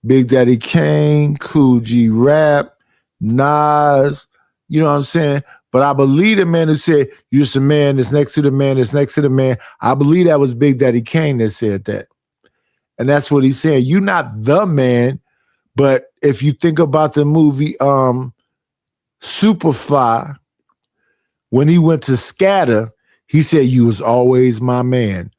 Big Daddy Kane, Kool G Rap, Nas, you know what I'm saying? But I believe the man who said, you're just a man that's next to the man that's next to the man. I believe that was Big Daddy Kane that said that. And that's what he's saying. You're not the man, but if you think about the movie Superfly, when he went to Scatter, he said, you was always my man.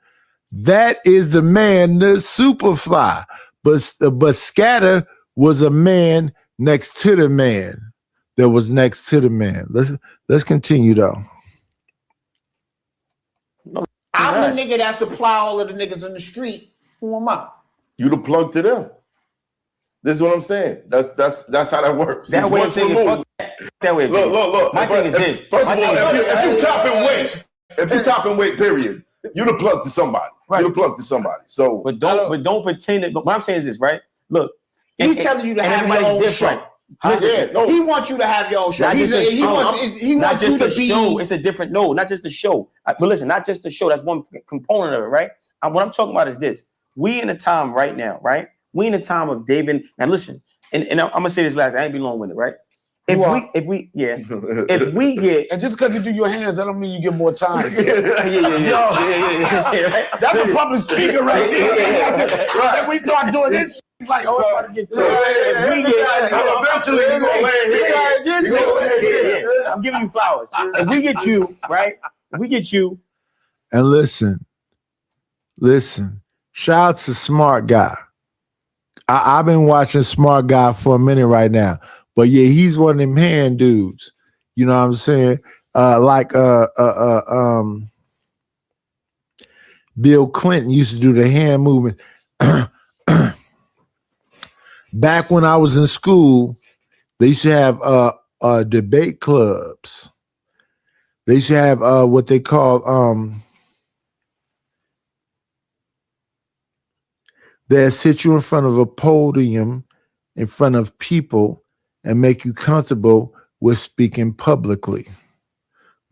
That is the man, the Superfly. But Scatter was a man next to the man that was next to the man. Let's continue though. I'm the nigga that supply all of the niggas in the street. Who am I? You the plug to them. This is what I'm saying. That's how that works. That It's way of once thinking, removed. fuck that way of thinking. Look. My thing is this. First My of all, thing is if you cop and wait, period, You'd have plugged to somebody. Right. You'd have plugged to somebody. So, But don't pretend that. But what I'm saying is this, right? Look, He's telling you to and have your everybody's own different. show. Listen, yeah, no, He wants you to have your own show. Not just the He show. wants you to be. Show. It's a different not just the show. But listen, not just the show. That's one component of it, right? What I'm talking about is this: we in a time right now, right? We in a time of David. And listen, and I'm gonna say this last. I ain't be long with it, right? If we get And just because you do your hands, that don't mean you get more time. right? That's a public speaker right there. Right. And we start doing this, it's like, oh, I'm about to get to eventually you're going to I'm giving you flowers. If we get you, right? If we get you, And listen, shout out to Smart Guy. I've been watching Smart Guy for a minute right now. But yeah, he's one of them hand dudes. You know what I'm saying? Bill Clinton used to do the hand movement. Back when I was in school, they used to have debate clubs. They used to have what they call they'll sit you in front of a podium in front of people and make you comfortable with speaking publicly.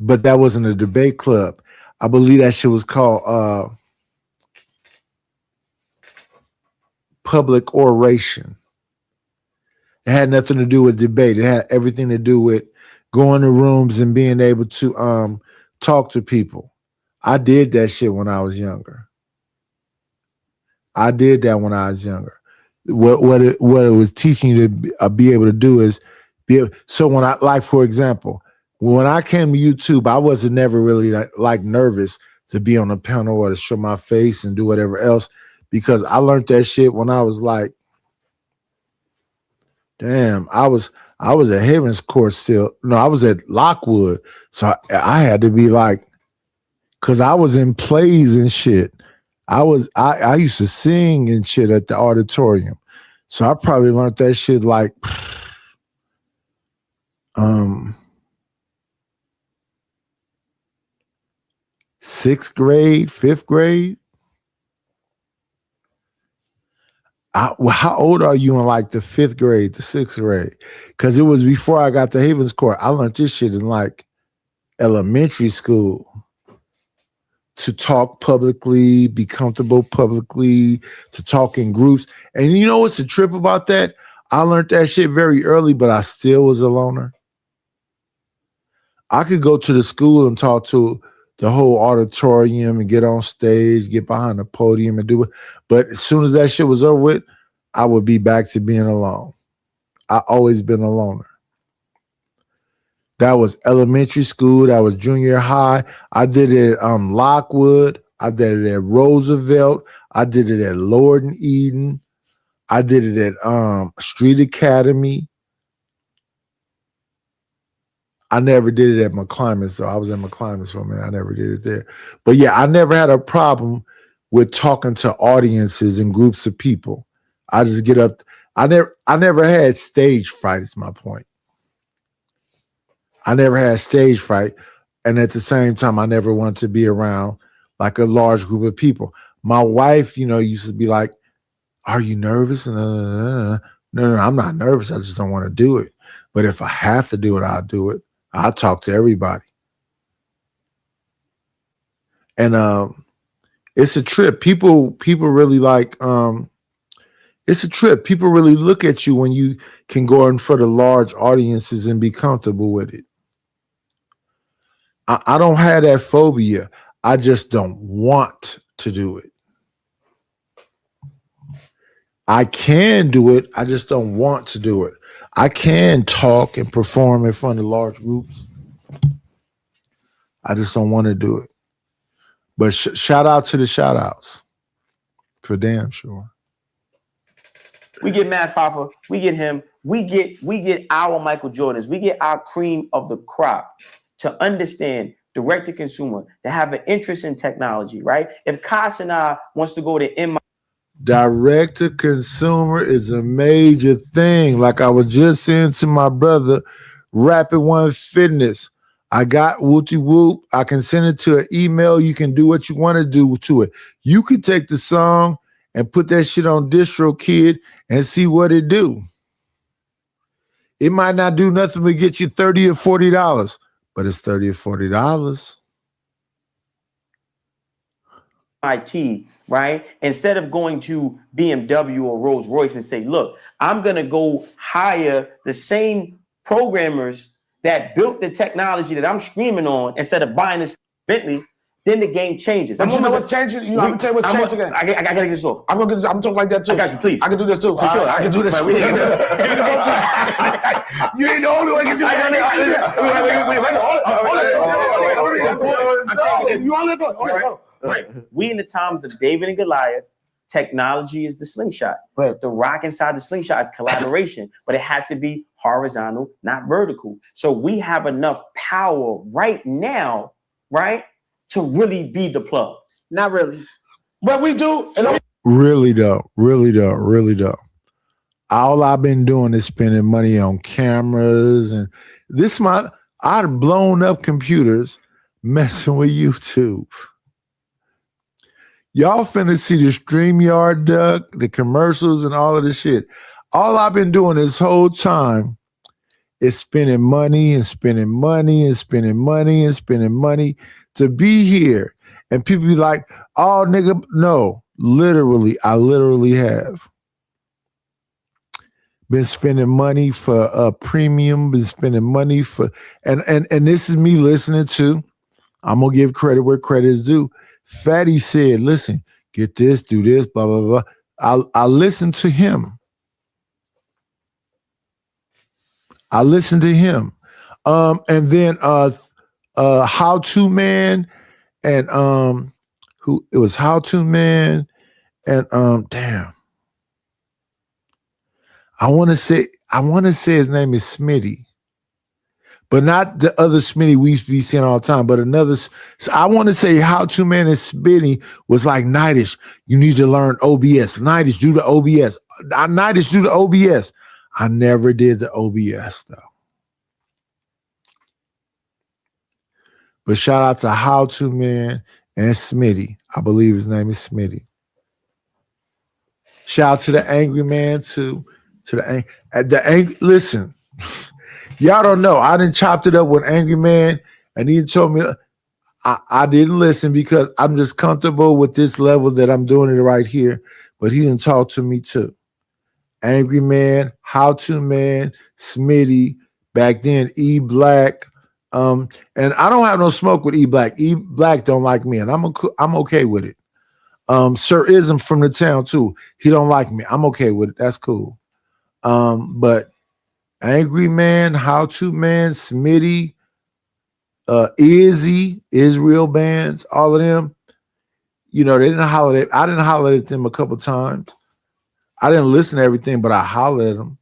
But that wasn't a debate club. I believe that shit was called public oration. It had nothing to do with debate. It had everything to do with going to rooms and being able to talk to people. I did that shit when I was younger. What it was teaching you to be able to do is so when I, like, for example, when I came to YouTube, I wasn't never really like nervous to be on a panel or to show my face and do whatever else, because I learned that shit when I was like, damn, I was at Havens Court still. No, I was at Lockwood. So I had to be like, cause I was in plays and shit. I used to sing and shit at the auditorium. So I probably learned that shit like sixth grade, fifth grade. How old are you in like the fifth grade, the sixth grade? Because it was before I got to Havens Court. I learned this shit in like elementary school. To talk publicly, be comfortable publicly, to talk in groups. And you know what's the trip about that? I learned that shit very early, but I still was a loner. I could go to the school and talk to the whole auditorium and get on stage, get behind the podium and do it. But as soon as that shit was over with, I would be back to being alone. I always been a loner. That was elementary school. That was junior high. I did it at Lockwood. I did it at Roosevelt. I did it at Lord and Eden. I did it at Street Academy. I never did it at McClymonds, though. I was at McClymonds for a minute. I never did it there. But yeah, I never had a problem with talking to audiences and groups of people. I just get up. I never had stage fright, is my point. I never had stage fright. And at the same time, I never wanted to be around like a large group of people. My wife, used to be like, are you nervous? No, I'm not nervous. I just don't want to do it. But if I have to do it, I'll do it. I'll talk to everybody. And it's a trip. People really like, it's a trip. People really look at you when you can go in front of large audiences and be comfortable with it. I don't have that phobia. I just don't want to do it. I can do it. I just don't want to do it. I can talk and perform in front of large groups. I just don't want to do it. But shout out to the shout outs. For damn sure. we get Matt Hoffa, we get him, we get our Michael Jordans, we get our cream of the crop to understand direct to consumer, to have an interest in technology, right? If Kosh and I wants to go to MI, direct to consumer is a major thing. Like I was just saying to my brother, Rapid One Fitness, I got Wooty Whoop. I can send it to an email. You can do what you want to do to it. You can take the song and put that shit on DistroKid and see what it do. It might not do nothing but get you $30 or $40, but it's $30 or $40. IT, right? Instead of going to BMW or Rolls Royce and say, look, I'm going to go hire the same programmers that built the technology that I'm screaming on instead of buying this Bentley, then the game changes. But you know what's changing? I'm gonna tell you what's changing again. I gotta get this off. I'm talking like that too. I got you, please. I can do this too. For sure. I can do this. You ain't the only one can do that. Right. We in the times of David and Goliath, technology is the slingshot. Right. The rock inside the slingshot is collaboration, but it has to be horizontal, not vertical. So we have enough power right now, right, to really be the plug. Not really. But we do. And Really though. All I've been doing is spending money on cameras and I'd blown up computers messing with YouTube. Y'all finna see the StreamYard duck, the commercials, and all of this shit. All I've been doing this whole time is spending money and spending money and spending money and spending money to be here. And people be like, oh, nigga, no. Literally, I literally have been spending money for a premium, been spending money for, and this is me listening to, I'm going to give credit where credit is due. Fatty said, listen, get this, do this, blah, blah, blah. I listened to him. And then How To Man and who it was How To Man and damn. I want to say his name is Smitty. But not the other Smitty we used to be seeing all the time, but another. So I want to say How To Man and Smitty was like, Nightish, you need to learn OBS. Nightish, do the OBS. Nightish, do the OBS. I never did the OBS though. But shout out to How To Man and Smitty. I believe his name is Smitty. Shout out to the Angry Man too. Listen. Y'all don't know. I done chopped it up with Angry Man, and he told me I didn't listen because I'm just comfortable with this level that I'm doing it right here. But he didn't talk to me too. Angry Man, How To Man, Smitty, back then E Black, and I don't have no smoke with E Black. E Black don't like me, and I'm okay with it. Sir Ism from the town too. He don't like me. I'm okay with it. That's cool. But Angry Man, How To Man, Smitty, Izzy, Israel Bands, all of them, you know, they didn't holler at, I didn't holler at them a couple times. I didn't listen to everything, but I hollered at them.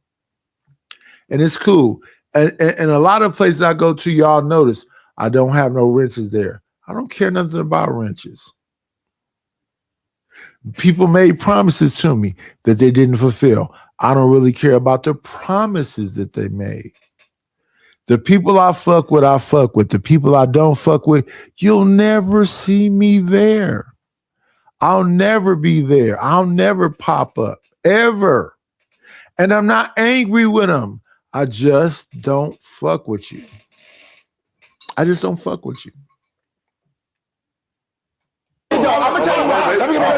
And it's cool. And a lot of places I go to, y'all notice, I don't have no wrenches there. I don't care nothing about wrenches. People made promises to me that they didn't fulfill. I don't really care about the promises that they made. The people I fuck with. The people I don't fuck with, you'll never see me there. I'll never be there. I'll never pop up, ever. And I'm not angry with them. I just don't fuck with you. I just don't fuck with you. I'm gonna tell you why. Let me get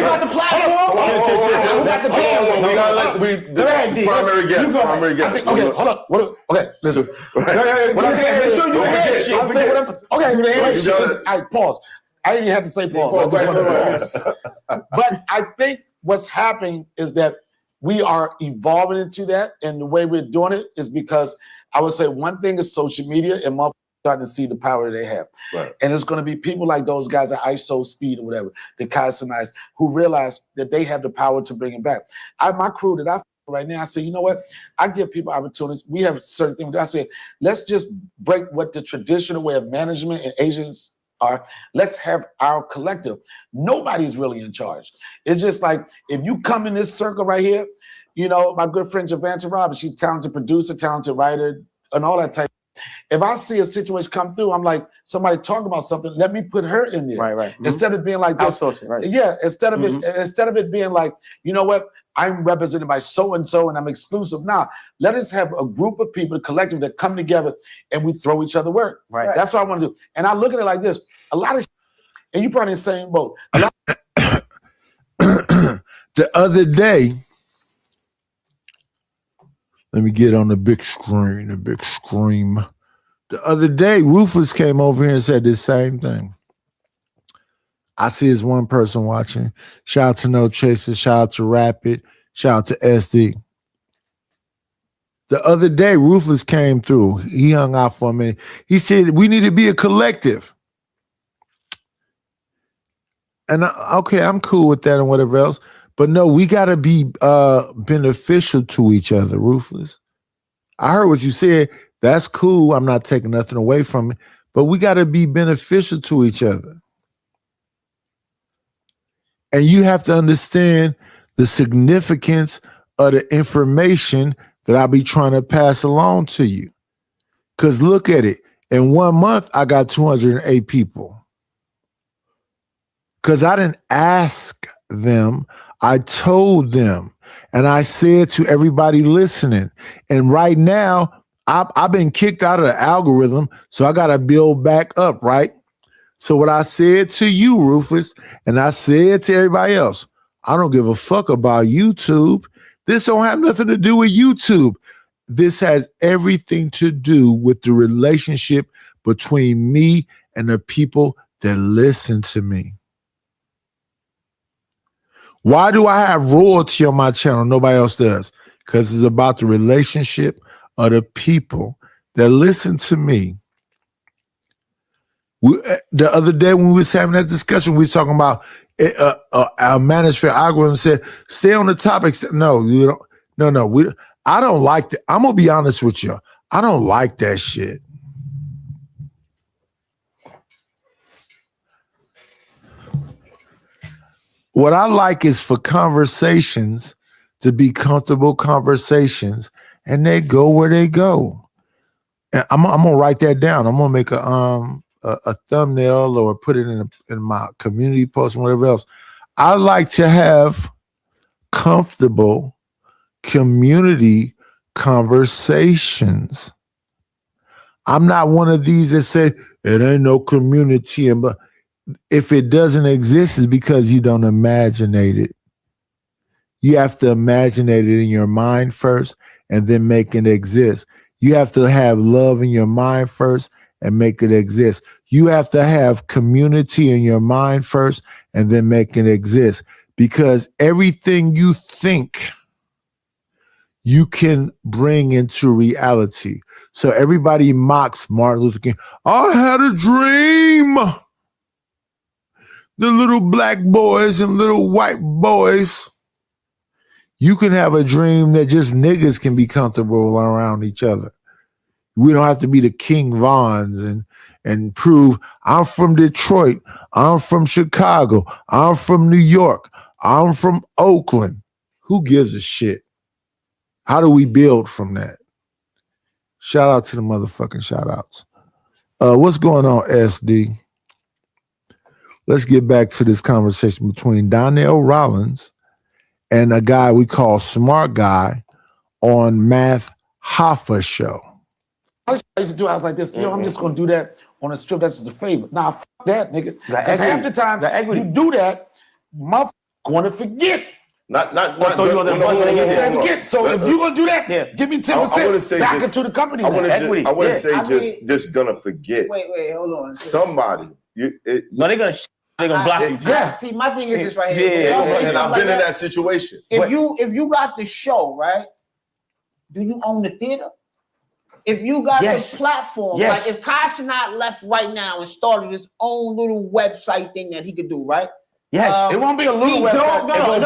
about the platform. We got the band. We gotta let the primary guest. Okay, hold on. Okay, listen. What I'm saying, make sure you head shit. Okay, you head shit. All right, pause. I didn't even have to say pause. But I think what's happening is that we are evolving into that, and the way we're doing it is because I would say one thing is social media and motherfuckers starting to see the power that they have. Right. And it's going to be people like those guys at ISO Speed or whatever, the Kaizenized, who realize that they have the power to bring it back. My crew that I right now, I say, you know what? I give people opportunities. We have certain things. I say, let's just break what the traditional way of management and agents are. Let's have our collective. Nobody's really in charge. It's just like, if you come in this circle right here, you know, my good friend Javante Roberts, she's a talented producer, talented writer, and all that type. If I see a situation come through, I'm like, somebody talking about something, let me put her in there. Right. Instead of being like this. Outsourcing, right. Yeah, instead of it being like, you know what, I'm represented by so and so and I'm exclusive. Now, let us have a group of people, a collective that come together and we throw each other work. Right. That's what I want to do. And I look at it like this. A lot of and you probably in the same boat. The other day, let me get on the big screen, The other day, Ruthless came over here and said the same thing. I see it's one person watching. Shout out to No Chaser, shout out to Rapid, shout out to SD. The other day, Ruthless came through. He hung out for a minute. He said, we need to be a collective. And okay, I'm cool with that and whatever else. But no, we got to be beneficial to each other, Ruthless. I heard what you said. That's cool. I'm not taking nothing away from it. But we got to be beneficial to each other. And you have to understand the significance of the information that I'll be trying to pass along to you. Because look at it. In 1 month, I got 208 people. Because I didn't ask them. I told them. And I said to everybody listening. And right now, I've been kicked out of the algorithm. So I got to build back up, right? So what I said to you, Ruthless, and I said to everybody else, I don't give a fuck about YouTube. This don't have nothing to do with YouTube. This has everything to do with the relationship between me and the people that listen to me. Why do I have royalty on my channel? Nobody else does. Because it's about the relationship of the people that listen to me. The other day when we was having that discussion, we was talking about our manosphere algorithm said, stay on the topic. No, you don't. No. I don't like that. I'm going to be honest with you. I don't like that shit. What I like is for conversations to be comfortable conversations, and they go where they go. And I'm gonna write that down. I'm gonna make a thumbnail or put it in my community post and whatever else. I like to have comfortable community conversations. I'm not one of these that say it ain't no community, but if it doesn't exist, it's because you don't imaginate it. You have to imaginate it in your mind first and then make it exist. You have to have love in your mind first and make it exist. You have to have community in your mind first and then make it exist. Because everything you think, you can bring into reality. So everybody mocks Martin Luther King. I had a dream. The little black boys and little white boys. You can have a dream that just niggas can be comfortable around each other. We don't have to be the King Vons and prove I'm from Detroit, I'm from Chicago, I'm from New York, I'm from Oakland. Who gives a shit? How do we build from that? Shout out to the motherfucking shout outs. What's going on, SD? Let's get back to this conversation between Donnell Rollins and a guy we call Smart Guy on Math Hoffa show. I used to do, I was like this, I'm just going to do that on a strip. That's just a favor. Nah, fuck that, nigga. Because half the time you do that, motherfucker going to forget. Not So if you're going to do that, give me 10% back into the company. I want to say just gonna forget. Wait, hold on. Somebody. No, they're going to block you. See, my thing is this right here. And I've been in that situation. If you got the show, right? Do you own the theater? If you got the platform, like if Kai Cenat left right now and started his own little website thing that he could do, right? Yes, it won't be a little website. No.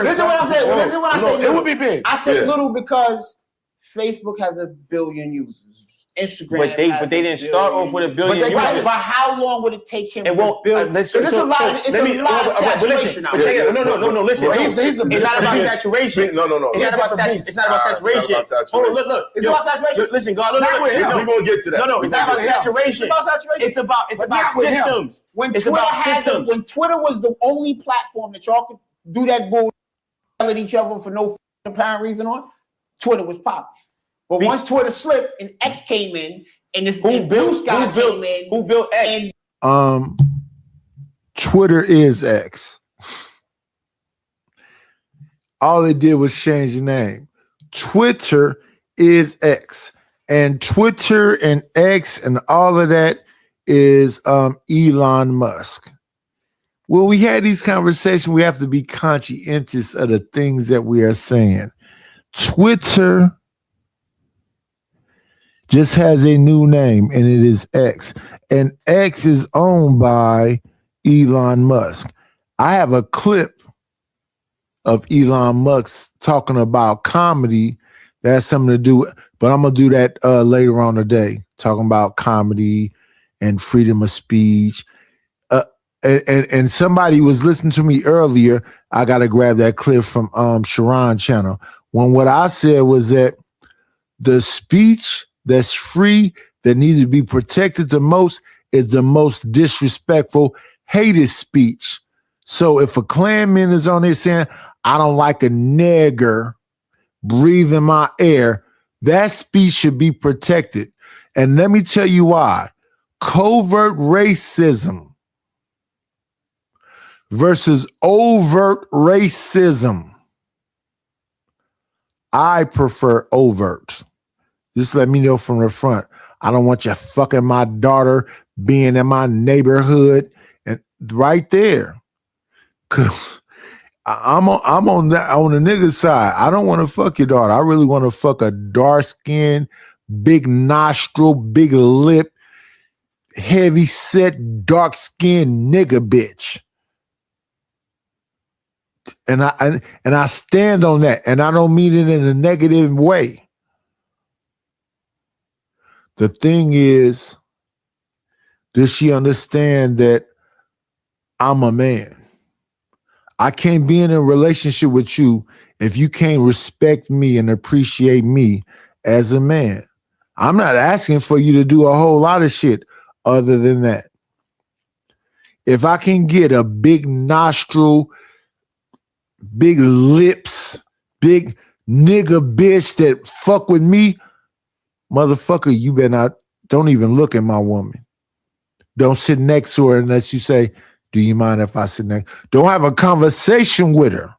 This is what I'm saying. This is what I say. It would be big. I say little because Facebook has 1 billion users. Instagram. But they didn't start off with a billion users. But how long would it take him to build? It's a lot of saturation now. No. Listen, it's not about saturation. No. It's not about saturation. Hold on, look. It's about saturation. Listen, God, look. We're gonna get to that. No, it's not about saturation. It's about saturation. It's about systems. When Twitter was the only platform that y'all could do that bull at each other for no apparent reason on, Twitter was popping. But once Twitter slipped and X came in, and this Blue Sky came in, who built X? Twitter is X. All they did was change the name. Twitter is X, and Twitter and X and all of that is Elon Musk. When we had these conversations, we have to be conscientious of the things that we are saying. Twitter just has a new name, and it is X. And X is owned by Elon Musk. I have a clip of Elon Musk talking about comedy that has something to do with, but I'm going to do that later on today, talking about comedy and freedom of speech. And somebody was listening to me earlier. I got to grab that clip from Sharon channel. When what I said was that the speech that's free, that needs to be protected the most, is the most disrespectful, hated speech. So if a Klanman is on there saying, I don't like a nigger breathing my air, that speech should be protected. And let me tell you why. Covert racism versus overt racism. I prefer overt. Just let me know from the front. I don't want you fucking my daughter being in my neighborhood and right there. Cause I'm on the nigga side. I don't want to fuck your daughter. I really want to fuck a dark skin, big nostril, big lip, heavy set, dark skin nigga bitch. And I stand on that, and I don't mean it in a negative way. The thing is, does she understand that I'm a man? I can't be in a relationship with you if you can't respect me and appreciate me as a man. I'm not asking for you to do a whole lot of shit other than that. If I can get a big nostril, big lips, big nigga bitch that fuck with me, motherfucker, you better not, don't even look at my woman. Don't sit next to her unless you say, do you mind if I sit next? Don't have a conversation with her.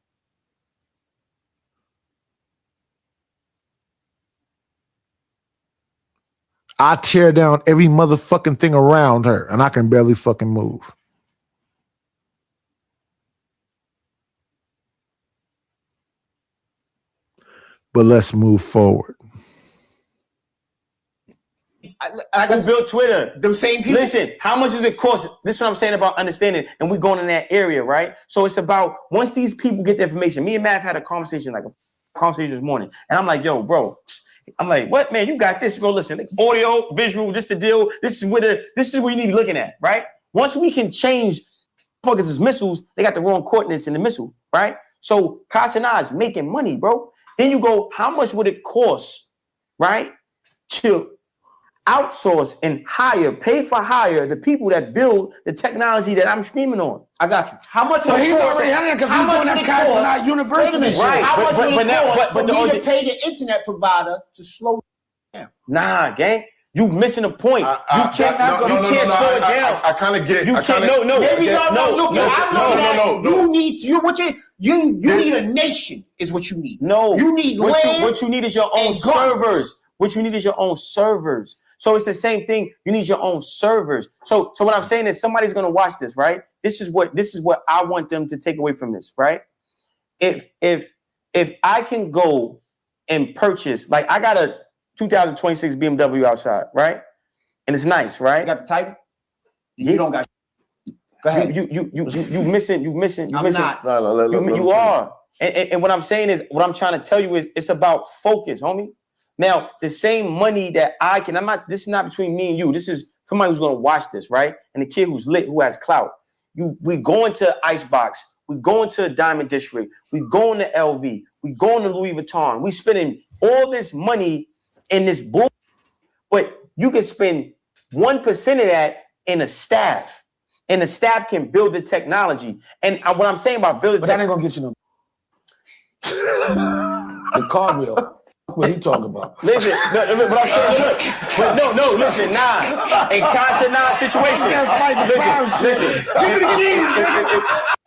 I tear down every motherfucking thing around her and I can barely fucking move. But let's move forward. Who built Twitter? The same people. Listen, how much does it cost? This is what I'm saying about understanding, and we're going in that area, right? So it's about once these people get the information. Me and Matt had a conversation, this morning, and I'm like, "Yo, bro," I'm like, "What, man? You got this, bro? Listen, audio, visual, this the deal. This is what you need to be looking at, right? Once we can change, fuckers' missiles, they got the wrong coordinates in the missile, right? So Kasana is making money, bro. Then you go, how much would it cost, right, to outsource and pay for hire the people that build the technology that I'm screaming on? I got you. How much? So he's already having because he's doing that Kasana University. Right. How much would it cost for me the to pay the internet provider to slow down? Nah, gang. You missing the point. You can't slow it down. I kind of get. You can't. No. You need a nation, is what you need. No. You need land. What you need is your own servers. What you need is your own servers. So it's the same thing. You need your own servers. So what I'm saying is somebody's gonna watch this, right? This is what I want them to take away from this, right? If I can go and purchase, like I got a 2026 BMW outside, right? And it's nice, right? You got the title? You don't got. Go ahead. You missing. I'm not. You are. And what I'm saying is, what I'm trying to tell you is, it's about focus, homie. Now, the same money that this is not between me and you. This is somebody who's going to watch this, right? And the kid who's lit, who has clout. We go into Icebox. We go into Diamond District. We go into LV. We go into Louis Vuitton. We spending all this money in this bull, but you can spend 1% of that in a staff. And the staff can build the technology. And what I'm saying about building that ain't gonna get you no. The car wheel. What he talking about? Listen, but I'm saying, look, no, listen, in constant situation. Listen. Give me the keys.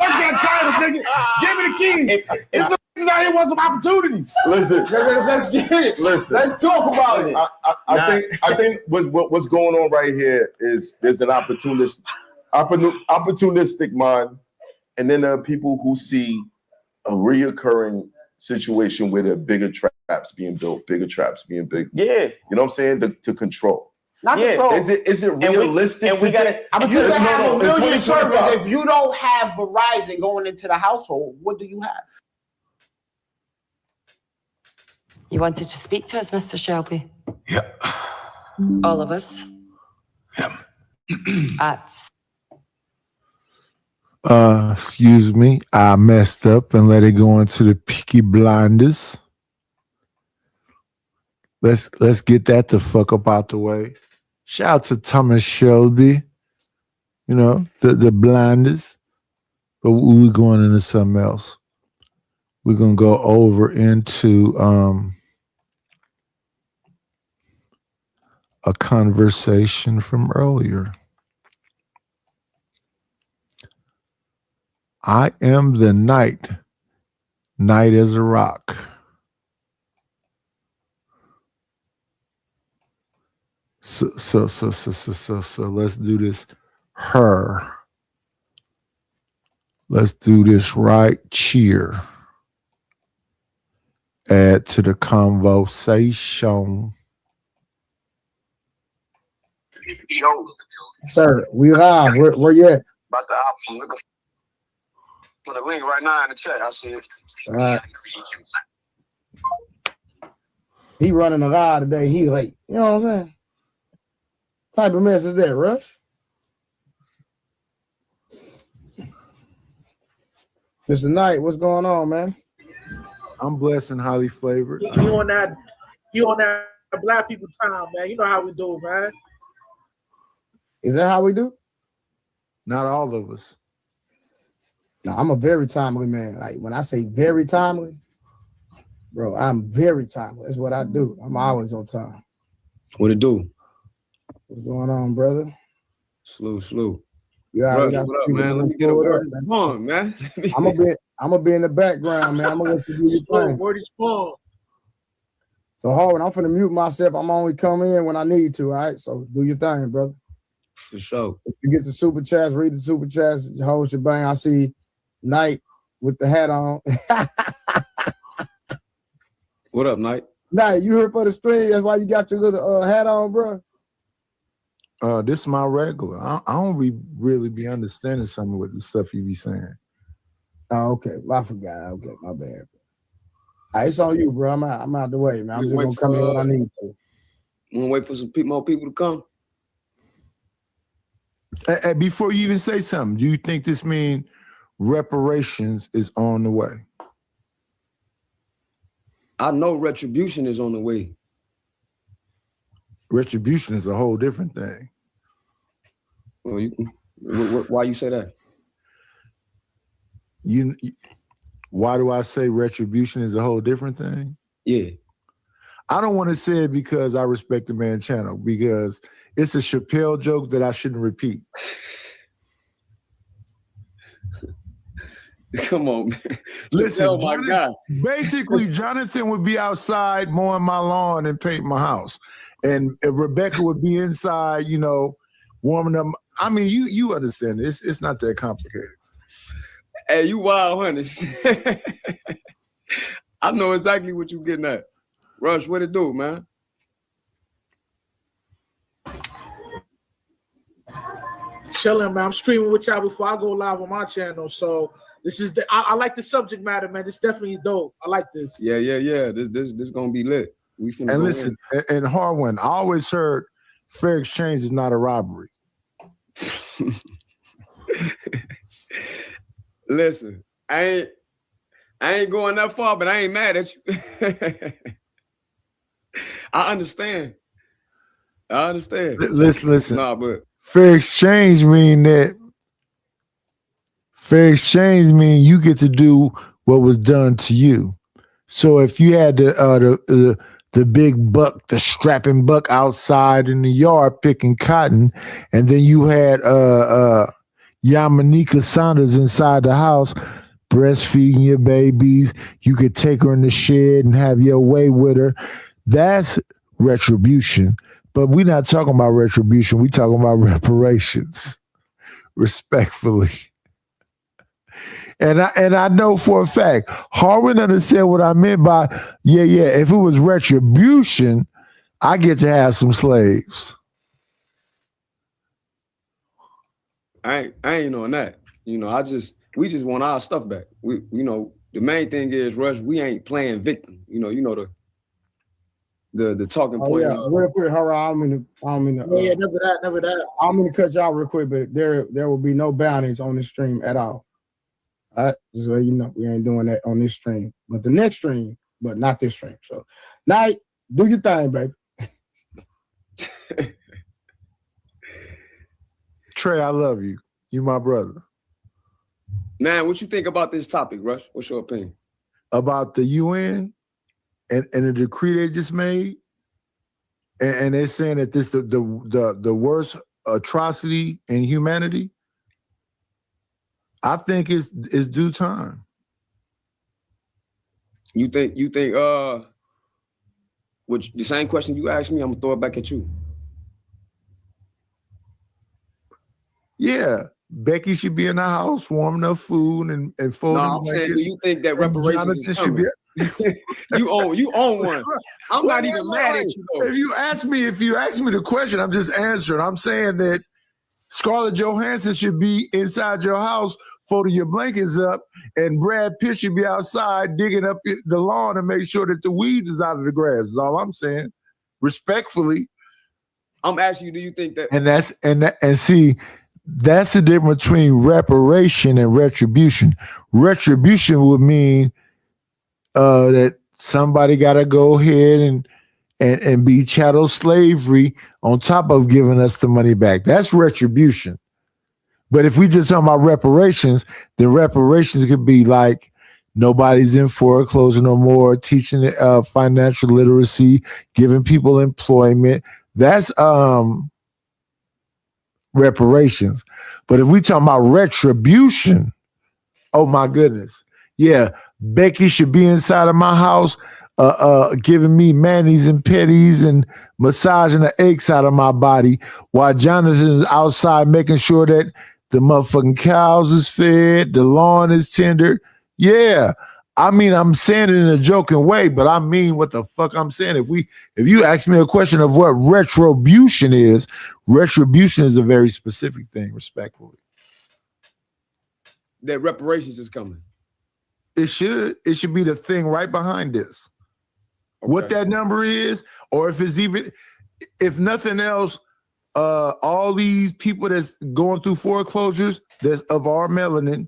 Fuck that title, nigga. Give me the keys. It's some niggas out here want some opportunities. Listen, let's get it. Listen, let's talk about it. I think what's going on right here is there's an opportunistic mind, and then there are people who see a reoccurring situation where there are bigger traps being built, bigger traps being big. Yeah, you know what I'm saying? To control. Not control. Is it realistic? And we gotta. You can have a million servers. If you don't have Verizon going into the household, what do you have? You wanted to speak to us, Mr. Shelby? Yeah. All of us? Yeah. Excuse me, I messed up and let it go into the Peaky Blinders. Let's get that the fuck up out the way. Shout out to Thomas Shelby, you know, the Blinders. But we're going into something else. We're gonna go over into a conversation from earlier. I am the night as a rock. So let's do this. Let's do this right cheer. Add to the conversation. Sir, we live. Where you at? About the album. Looking for the link right now in the chat. I see it. All right. He running a ride today. He late. You know what I'm saying? Type of mess is that, Rush? Mr. Knight, what's going on, man? I'm blessed and highly flavored. You on that black people time, man. You know how we do, man. Is that how we do? Not all of us. No, I'm a very timely man. Like when I say very timely, bro, I'm very timely. That's what I do. I'm always on time. What it do? What's going on, brother? Slew. Yeah, what up, man? Let me get a word on, man. I'm gonna be in the background, man. I'm gonna let you do your thing. Word is Paul. So Harvard, I'm finna mute myself. I'm only come in when I need to. All right. So do your thing, brother. For sure. If you get the super chats, read the super chats, hold your bang. I see Knight with the hat on. What up, Knight? Knight, you here for the stream? That's why you got your little hat on, bro. This is my regular. I don't really be understanding some of the stuff you be saying. Oh, okay. I forgot. Okay, my bad. All right, it's on you, bro. I'm out the way, man. I'm just gonna come in when I need to. You wanna wait for some more people to come? Before you even say something, do you think this means reparations is on the way? I know retribution is on the way. Retribution is a whole different thing. Well, why you say that? Why do I say retribution is a whole different thing? Yeah. I don't want to say it because I respect the man channel, because it's a Chappelle joke that I shouldn't repeat. Come on, man. Listen, oh my God. Basically, Jonathan would be outside mowing my lawn and painting my house. And Rebecca would be inside, you know, warming up. I mean, you understand it. It's not that complicated. Hey, you wild, honey. I know exactly what you're getting at. Rush, what it do, man? Chilling, man. I'm streaming with y'all before I go live on my channel. So this is I like the subject matter, man. It's definitely dope. I like this. Yeah. This gonna be lit. We finna And go listen, and Harwin, I always heard fair exchange is not a robbery. Listen, I ain't going that far, but I ain't mad at you. I understand. Listen. Nah, but Fair exchange mean you get to do what was done to you. So if you had the big buck, the strapping buck outside in the yard picking cotton, and then you had Yamanika Saunders inside the house breastfeeding your babies, you could take her in the shed and have your way with her. That's retribution. But we're not talking about retribution. We're talking about reparations, respectfully. And I know for a fact, Harwin understand what I meant by, if it was retribution, I get to have some slaves. I ain't on that. You know, we just want our stuff back. We, you know, the main thing is, Rush, we ain't playing victim. You know the talking point. Yeah, real quick, hurry! I don't mean to. Never that. I don't mean to cut y'all real quick, but there will be no bounties on this stream at all. All right, just so you know, we ain't doing that on this stream, but the next stream, but not this stream. So, Night, do your thing, baby. Trey, I love you. You my brother. Man, what you think about this topic, Rush? What's your opinion? About the UN and the decree they just made? And they're saying that this the worst atrocity in humanity? I think it's due time. You think which the same question you asked me, I'm gonna throw it back at you. Yeah, Becky should be in the house warming up food and folding. No, I'm saying, do you think that reparations is coming? You own one. I'm not even mad at you though. If you ask me the question, I'm just answering. I'm saying that Scarlett Johansson should be inside your house folding your blankets up, and Brad Pitt should be outside digging up the lawn to make sure that the weeds is out of the grass. Is all I'm saying. Respectfully. I'm asking you, do you think that? And see, that's the difference between reparation and retribution. Retribution would mean that somebody got to go ahead and be chattel slavery on top of giving us the money back. That's retribution. But if we just talk about reparations, then reparations could be like nobody's in foreclosure no more, teaching financial literacy, giving people employment. That's reparations. But if we talk about retribution, oh my goodness. Yeah, Becky should be inside of my house giving me manis and petties and massaging the aches out of my body while Jonathan is outside making sure that the motherfucking cows is fed, the lawn is tendered. Yeah. I mean, I'm saying it in a joking way, but I mean what the fuck I'm saying. If you ask me a question of what retribution is a very specific thing, respectfully. That reparations is coming. It should be the thing right behind this. Okay. What that number is, or if nothing else, all these people that's going through foreclosures that's of our melanin,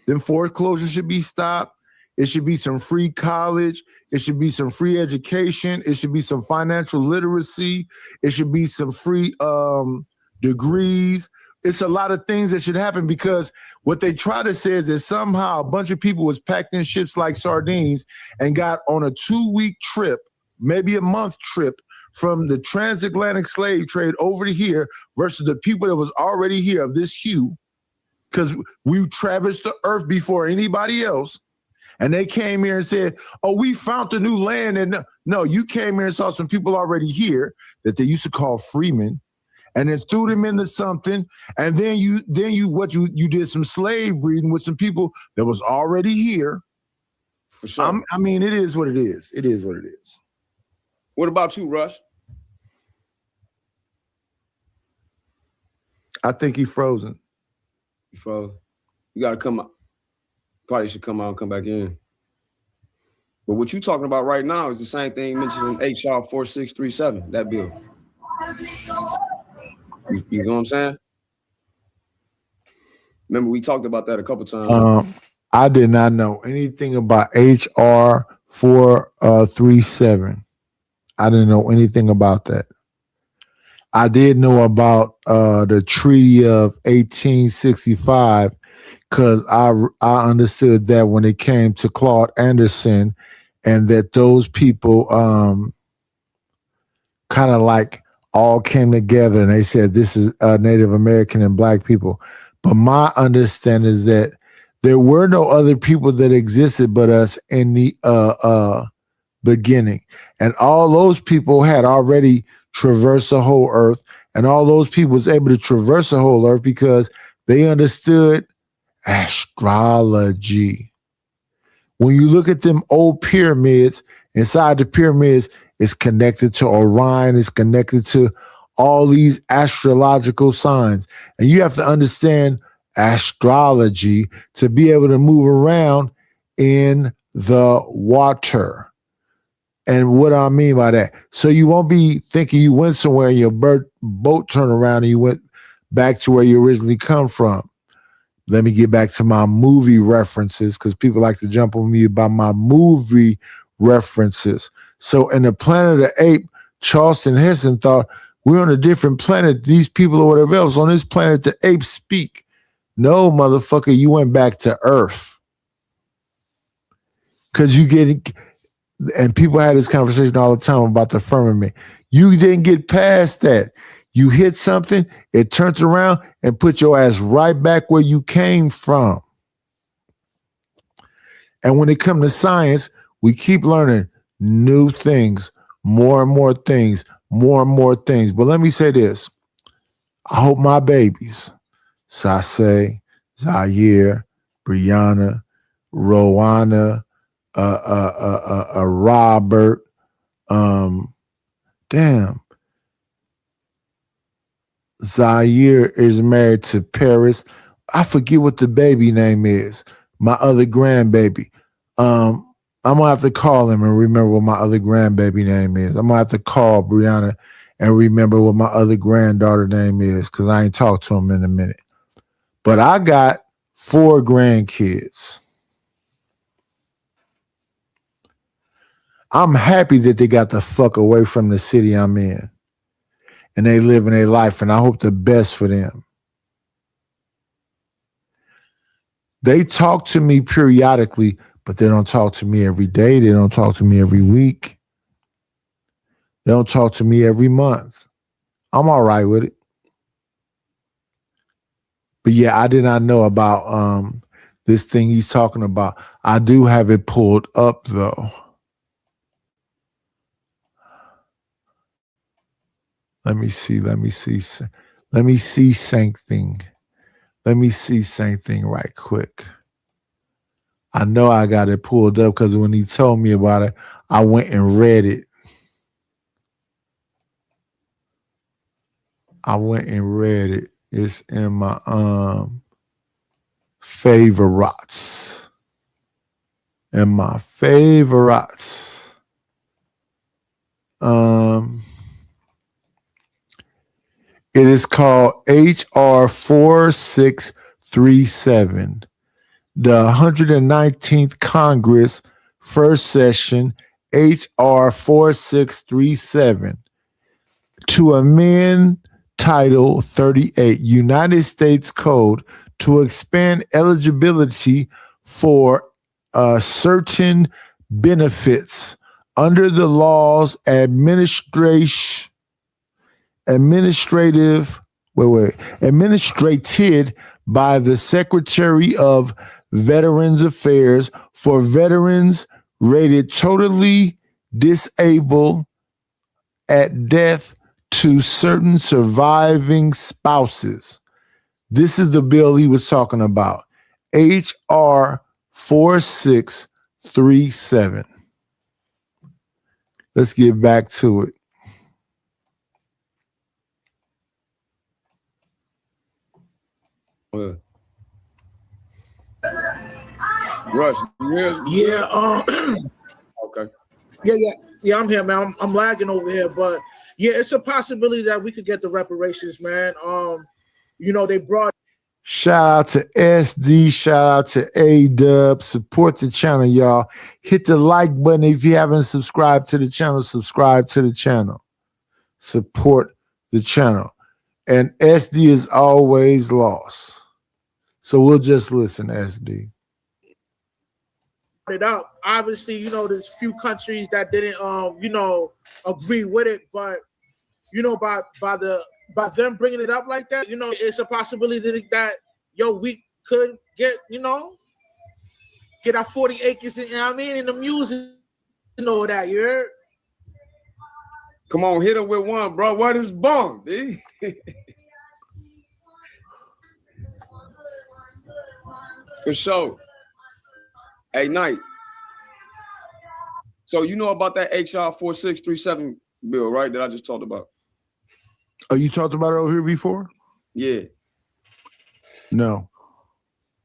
then foreclosures should be stopped. It should be some free college. It should be some free education. It should be some financial literacy. It should be some free degrees. It's a lot of things that should happen, because what they try to say is that somehow a bunch of people was packed in ships like sardines and got on a 2-week trip, maybe a month trip, from the transatlantic slave trade over to here versus the people that was already here of this hue, because we traversed the earth before anybody else. And they came here and said, oh, we found the new land. And no, you came here and saw some people already here that they used to call freemen, and then threw them into something. And then you did some slave breeding with some people that was already here. For sure. I mean, it is what it is. It is what it is. What about you, Rush? I think he's frozen. He froze. You gotta come out. Probably should come out and come back in. But what you talking about right now is the same thing mentioned in HR 4637, that bill. You know what I'm saying? Remember, we talked about that a couple times. I did not know anything about HR 437. I didn't know anything about that. I did know about the Treaty of 1865 because I understood that when it came to Claude Anderson, and that those people kind of like all came together and they said this is Native American and Black people. But my understanding is that there were no other people that existed but us in the beginning. And all those people had already traversed the whole earth. And all those people was able to traverse the whole earth because they understood astrology. When you look at them old pyramids, inside the pyramids, it's connected to Orion, it's connected to all these astrological signs. And you have to understand astrology to be able to move around in the water. And what I mean by that, so you won't be thinking you went somewhere and your boat turned around and you went back to where you originally come from. Let me get back to my movie references because people like to jump on me about my movie references. So in the Planet of the Apes, Charleston Heston thought we're on a different planet. These people or whatever else on this planet, the apes speak. No, motherfucker, you went back to Earth. Because you get, and people had this conversation all the time about the firmament. You didn't get past that. You hit something, it turns around and put your ass right back where you came from. And when it comes to science, we keep learning new things, more and more things, more and more things. But let me say this. I hope my babies, Sase, Zaire, Brianna, Rowana, Robert, Zaire is married to Paris. I forget what the baby name is. My other grandbaby. I'm gonna have to call him and remember what my other grandbaby name is. I'm gonna have to call Brianna and remember what my other granddaughter name is because I ain't talked to him in a minute. But I got 4 grandkids. I'm happy that they got the fuck away from the city I'm in. And they live in their life, and I hope the best for them. They talk to me periodically, but they don't talk to me every day. They don't talk to me every week. They don't talk to me every month. I'm all right with it. But yeah, I did not know about this thing he's talking about. I do have it pulled up, though. Let me see something. Let me see something right quick. I know I got it pulled up because when he told me about it, I went and read it. It's in my favorites. It is called HR 4637, the 119th Congress, first session, HR 4637, to amend Title 38, United States Code, to expand eligibility for certain benefits under the laws administrated by the Secretary of Veterans Affairs for veterans rated totally disabled at death to certain surviving spouses. This is the bill he was talking about. HR 4637. Let's get back to it. Rush, you hear? Yeah. Yeah, I'm here, man. I'm lagging over here, but yeah, it's a possibility that we could get the reparations, man. They brought. Shout out to SD, shout out to A-Dub. Support the channel, y'all. Hit the like button if you haven't subscribed to the channel. Subscribe to the channel. Support the channel. And SD is always lost. So we'll just listen, SD. It up. Obviously, there's few countries that didn't agree with it, but by them bringing it up like that, it's a possibility that we could get our 40 acres in, in the music and all that. You heard? Come on, hit him with one, bro. What is bomb, B? For sure. Hey, Knight. So you know about that HR 4637 bill, right? That I just talked about. Oh, you talked about it over here before? Yeah. No.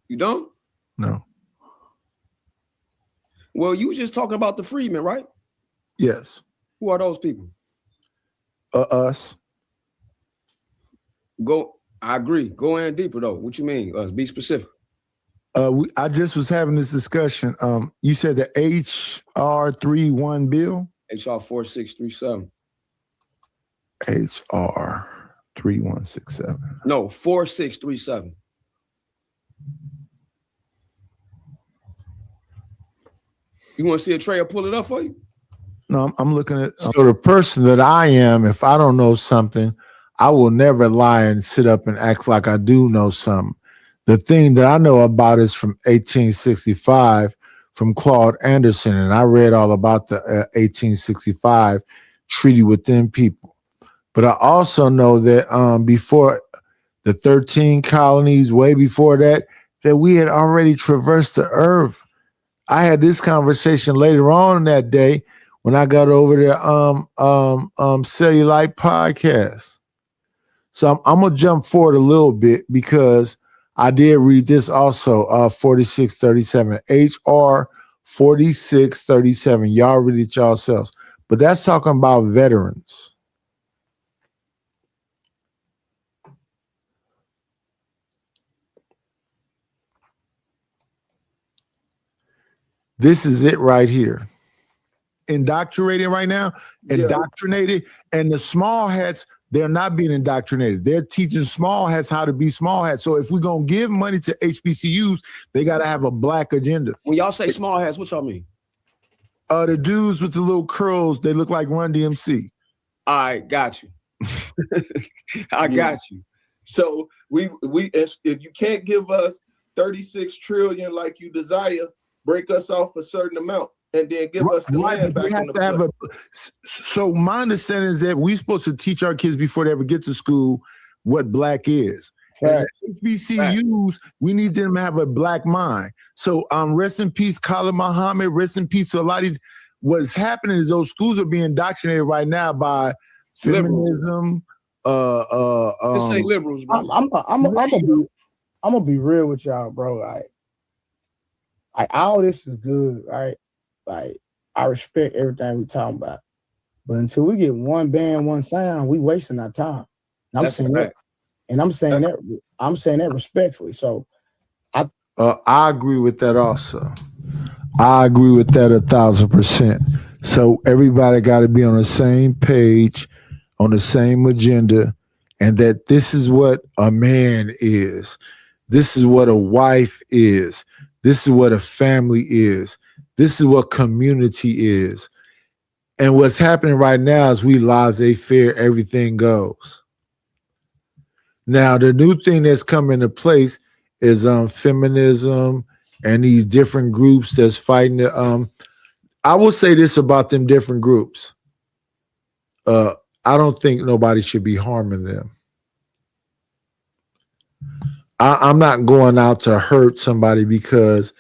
You don't? No. Well, you just talking about the freedmen, right? Yes. Who are those people? Us. I agree. Go in deeper though. What you mean? Us? Be specific. I just was having this discussion. You said the HR 31 bill? HR 4637. HR 3167. No, 4637. You want to see a tray? I'll pull it up for you. No, I'm looking at. So the person that I am, if I don't know something, I will never lie and sit up and act like I do know something. The thing that I know about is from 1865 from Claude Anderson, and I read all about the 1865 treaty with them people. But I also know that before the 13 colonies, way before that we had already traversed the earth. I had this conversation later on that day when I got over the Cellulite podcast. So I'm gonna jump forward a little bit because I did read this also, 4637, HR 4637. Y'all read it yourselves. But that's talking about veterans. This is it right here. Indoctrinated right now, indoctrinated, and the small hats, they're not being indoctrinated. They're teaching small hats how to be small hats. So if we're going to give money to HBCUs, they got to have a black agenda. When y'all say small hats, what y'all mean? The dudes with the little curls, they look like Run DMC. All right, got you. I got you. So if you can't give us 36 trillion like you desire, break us off a certain amount and then give us the land back in the So my understanding is that we're supposed to teach our kids before they ever get to school what black is. Right. HBCUs, we need them to have a black mind. So rest in peace, Khalid Muhammad, rest in peace to a lot of these. What's happening is those schools are being indoctrinated right now by feminism. This ain't liberals, bro. I'm gonna be real with y'all, bro. Like all this is good, right? Like I respect everything we talking about, but until we get one band, one sound, we wasting our time. And I'm saying that, I'm saying that respectfully. So I agree with that also. I agree with that 1,000%. So everybody got to be on the same page, on the same agenda, and that this is what a man is. This is what a wife is. This is what a family is. This is what community is. And what's happening right now is we laissez-faire, everything goes. Now, the new thing that's come into place is feminism and these different groups that's fighting. I will say this about them different groups. I don't think nobody should be harming them. I'm not going out to hurt somebody because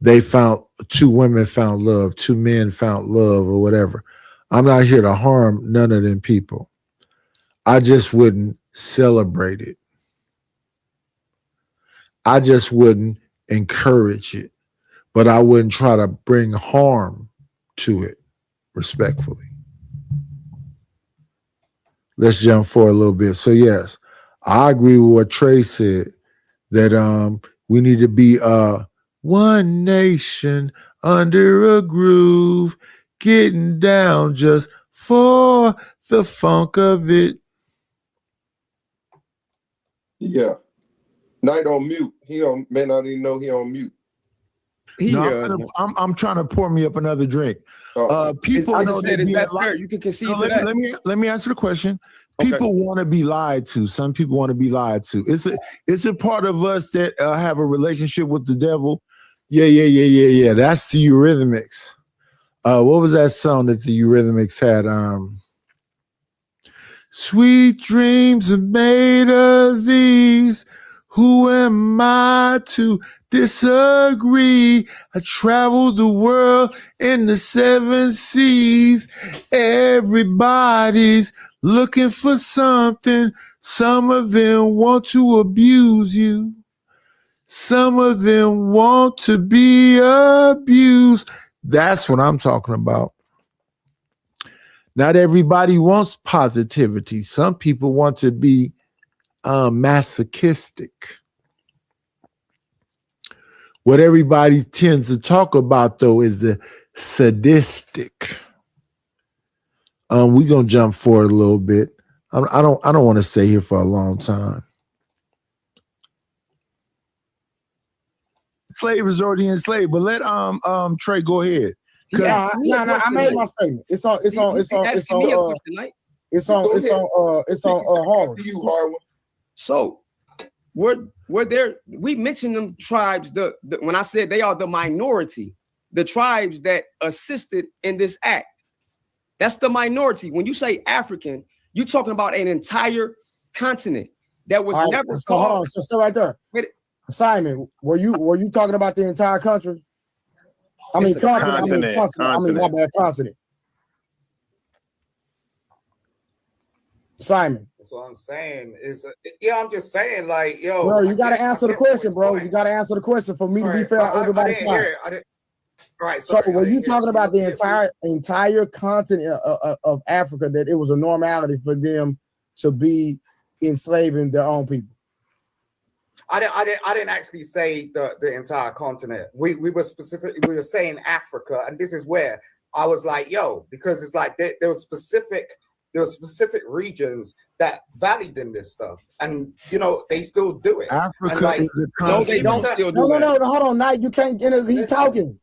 they found two women found love, two men found love or whatever. I'm not here to harm none of them people. I just wouldn't celebrate it. I just wouldn't encourage it, but I wouldn't try to bring harm to it, respectfully. Let's jump forward a little bit. So yes, I agree with what Trey said, that we need to be one nation under a groove, getting down just for the funk of it. Yeah. Night on mute. He may not even know he on mute. I'm trying to pour me up another drink. People I know just said, they're is being that fair? lied. You can concede No, to that. let me answer the question. People want to be lied to. Some people want to be lied to. It's a part of us that have a relationship with the devil. Yeah. That's the Eurythmics. What was that song that the Eurythmics had? Sweet dreams are made of these. Who am I to disagree? I traveled the world in the 7 seas. Everybody's looking for something. Some of them want to abuse you. Some of them want to be abused. That's what I'm talking about. Not everybody wants positivity. Some people want to be masochistic. What everybody tends to talk about, though, is the sadistic. We're gonna jump forward a little bit. I don't want to stay here for a long time. Slave is already enslaved, but let Trey go ahead. No, I made my statement. It's on Harvard. You, Harvard. So we're there. We mentioned them tribes. The when I said they are the minority, the tribes that assisted in this act. That's the minority. When you say African, you're talking about an entire continent that was never. So hold on. So stay right there. Simon, were you talking about the entire country? I mean, continent. I mean, my bad, continent. Simon. That's what I'm saying. I'm just saying, like, yo. Bro, you got to answer the question, bro. You got to answer the question for me to be fair on everybody's side. All right. So were you talking about the entire continent of Africa, that it was a normality for them to be enslaving their own people? I didn't actually say the entire continent. We were saying Africa, and this is where I was like, yo, because it's like there were specific regions that valued in this stuff, and they still do it. Africa and like, is a continent. no, they don't still do No, hold on, now you can't. He's talking.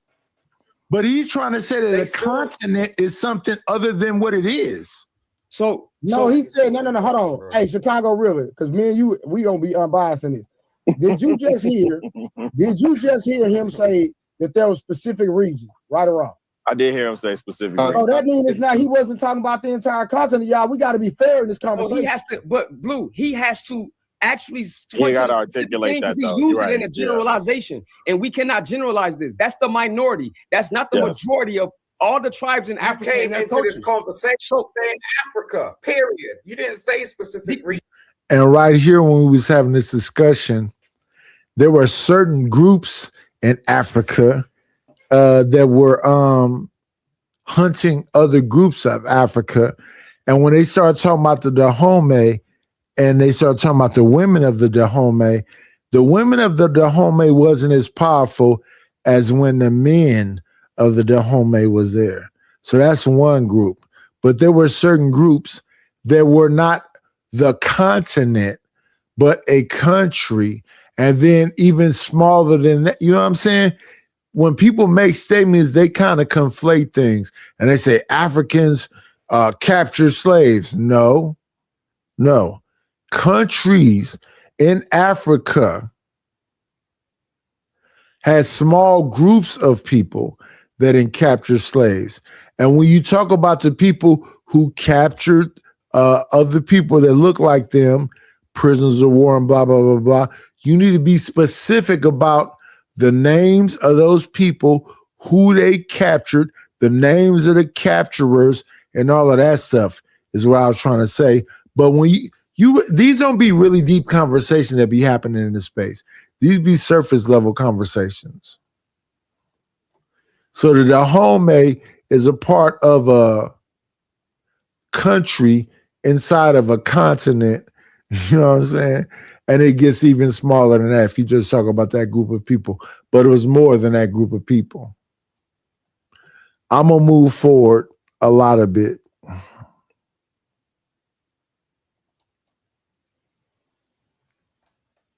But he's trying to say that a continent is something other than what it is. He said no. Hold on, hey, Chicago, really, because me and you, we gonna be unbiased in this. Did you just hear him say that there was specific region, right or wrong? I did hear him say specific. So that means it's not. He wasn't talking about the entire continent, y'all. We got to be fair in this conversation. He has to, but Blue, he has to actually. He got to articulate that. He used it in a generalization, and we cannot generalize this. That's the minority. That's not the majority of all the tribes in Africa. You came into this conversation saying Africa. Period. You didn't say specific region. And right here, when we was having this discussion, there were certain groups in Africa that were hunting other groups of Africa. And when they started talking about the Dahomey, and they started talking about the women of the Dahomey wasn't as powerful as when the men of the Dahomey was there. So that's one group. But there were certain groups that were not the continent, but a country, and then even smaller than that. You know what I'm saying? When people make statements, they kind of conflate things, and they say Africans capture slaves. No. Countries in Africa had small groups of people that captured slaves. And when you talk about the people who captured other people that look like them, prisoners of war and blah, blah, blah, blah, you need to be specific about the names of those people, who they captured, the names of the capturers, and all of that stuff is what I was trying to say. But when these don't be really deep conversations that be happening in this space. These be surface level conversations. So the Dahomey is a part of a country inside of a continent, you know what I'm saying? And it gets even smaller than that if you just talk about that group of people. But it was more than that group of people. I'm going to move forward a lot of bit.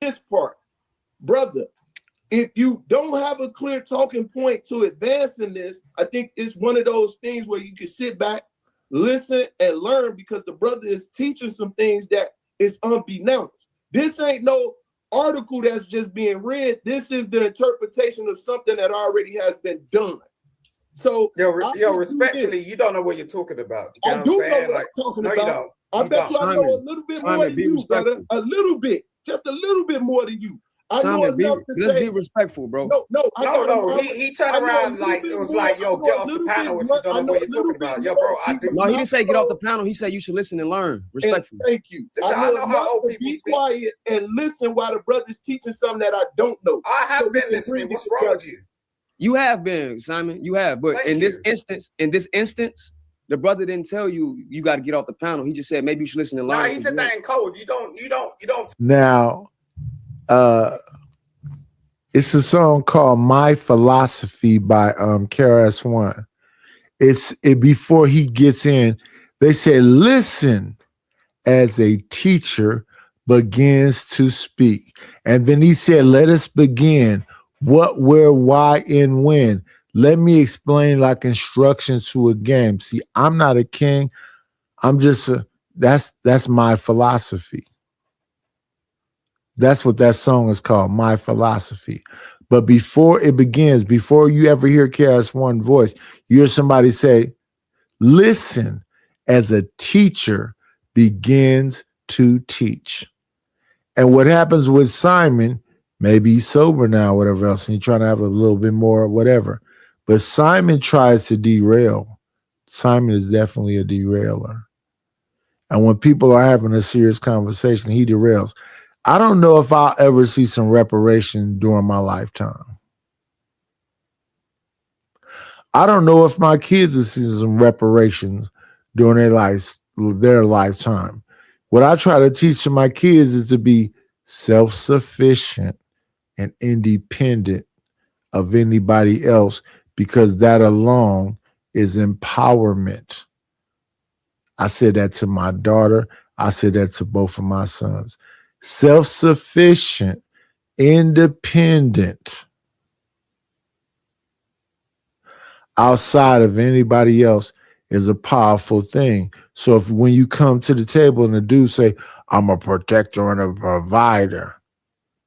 This part, brother, if you don't have a clear talking point to advance in this, I think it's one of those things where you can sit back, listen, and learn, because the brother is teaching some things that is unbeknownst. This ain't no article that's just being read. This is the interpretation of something that already has been done. So, respectfully, you don't know what you're talking about. You I do know what I'm talking about. You don't. I bet you I know a little bit more than you, brother. A little bit, just a little bit more than you. I know enough to let's say. be respectful, bro. No. He turned around like it was like, yo, get off the panel if you don't know what you're talking about. Yo, bro, I do. No, he didn't say get off the panel. He said you should listen and learn respectfully. Thank you. I know how old people be quiet and listen while the brother's teaching something that I don't know. I have been listening. What's wrong with you? You have been, Simon. You have, but in this instance, the brother didn't tell you you got to get off the panel. He just said maybe you should listen and learn. Nah, he said that in code. You don't. Now, it's a song called "My Philosophy" by KRS-One. It before he gets in, they say, "Listen as a teacher begins to speak," and then he said, "Let us begin. What, where, why, and when. Let me explain like instructions to a game." See, I'm not a king. I'm just that's my philosophy. That's what that song is called, My Philosophy. But before it begins, before you ever hear KRS-One voice, you hear somebody say, "Listen as a teacher begins to teach." And what happens with Simon, maybe he's sober now, whatever else, and he's trying to have a little bit more, whatever. But Simon tries to derail. Simon is definitely a derailer. And when people are having a serious conversation, he derails. I don't know if I'll ever see some reparation during my lifetime. I don't know if my kids will see some reparations during their lifetime. What I try to teach to my kids is to be self-sufficient and independent of anybody else, because that alone is empowerment. I said that to my daughter. I said that to both of my sons. Self-sufficient, independent, outside of anybody else is a powerful thing. So if when you come to the table and the dude say, "I'm a protector and a provider,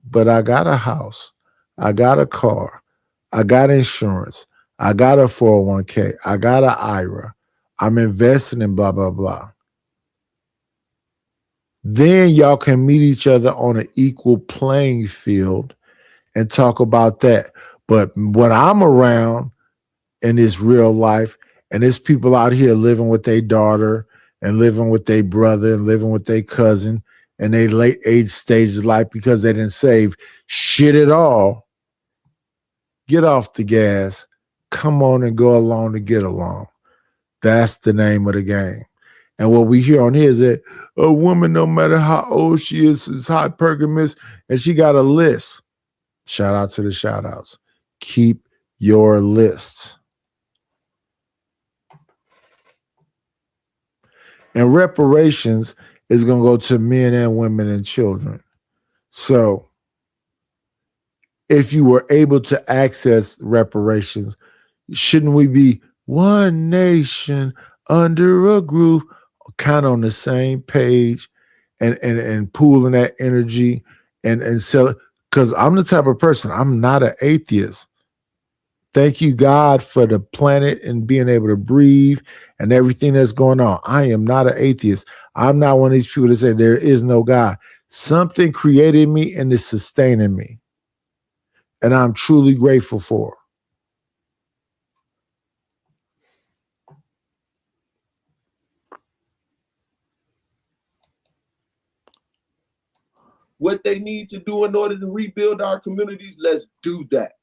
but I got a house, I got a car, I got insurance, I got a 401k, I got an IRA, I'm investing in blah, blah, blah." Then y'all can meet each other on an equal playing field and talk about that. But when I'm around in this real life, and there's people out here living with their daughter and living with their brother and living with their cousin and they late age stage of life because they didn't save shit at all, get off the gas, come on and go along to get along. That's the name of the game. And what we hear on here is that a woman, no matter how old she is hypergamous, and she got a list. Shout out to the shout outs. Keep your lists. And reparations is going to go to men and women and children. So if you were able to access reparations, shouldn't we be one nation under a groove, kind of on the same page and pooling that energy and sell it? Because I'm the type of person, I'm not an atheist. Thank you, God, for the planet and being able to breathe and everything that's going on. I am not an atheist. I'm not one of these people that say there is no God. Something created me and is sustaining me. And I'm truly grateful for it. What they need to do in order to rebuild our communities, let's do that.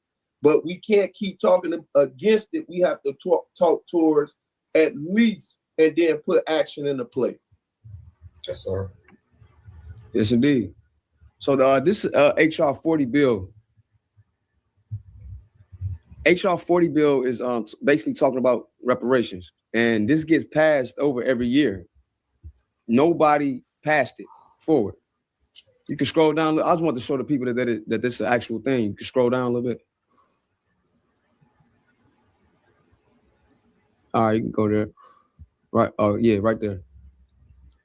but we can't keep talking against it. We have to talk towards at least, and then put action into play. Yes, sir. Yes, indeed. So this HR 40 bill. HR 40 bill is basically talking about reparations, and this gets passed over every year. Nobody passed it forward. You can scroll down. I just want to show the people that this is an actual thing. You can scroll down a little bit. All right, you can go there. Right. Oh, yeah, right there.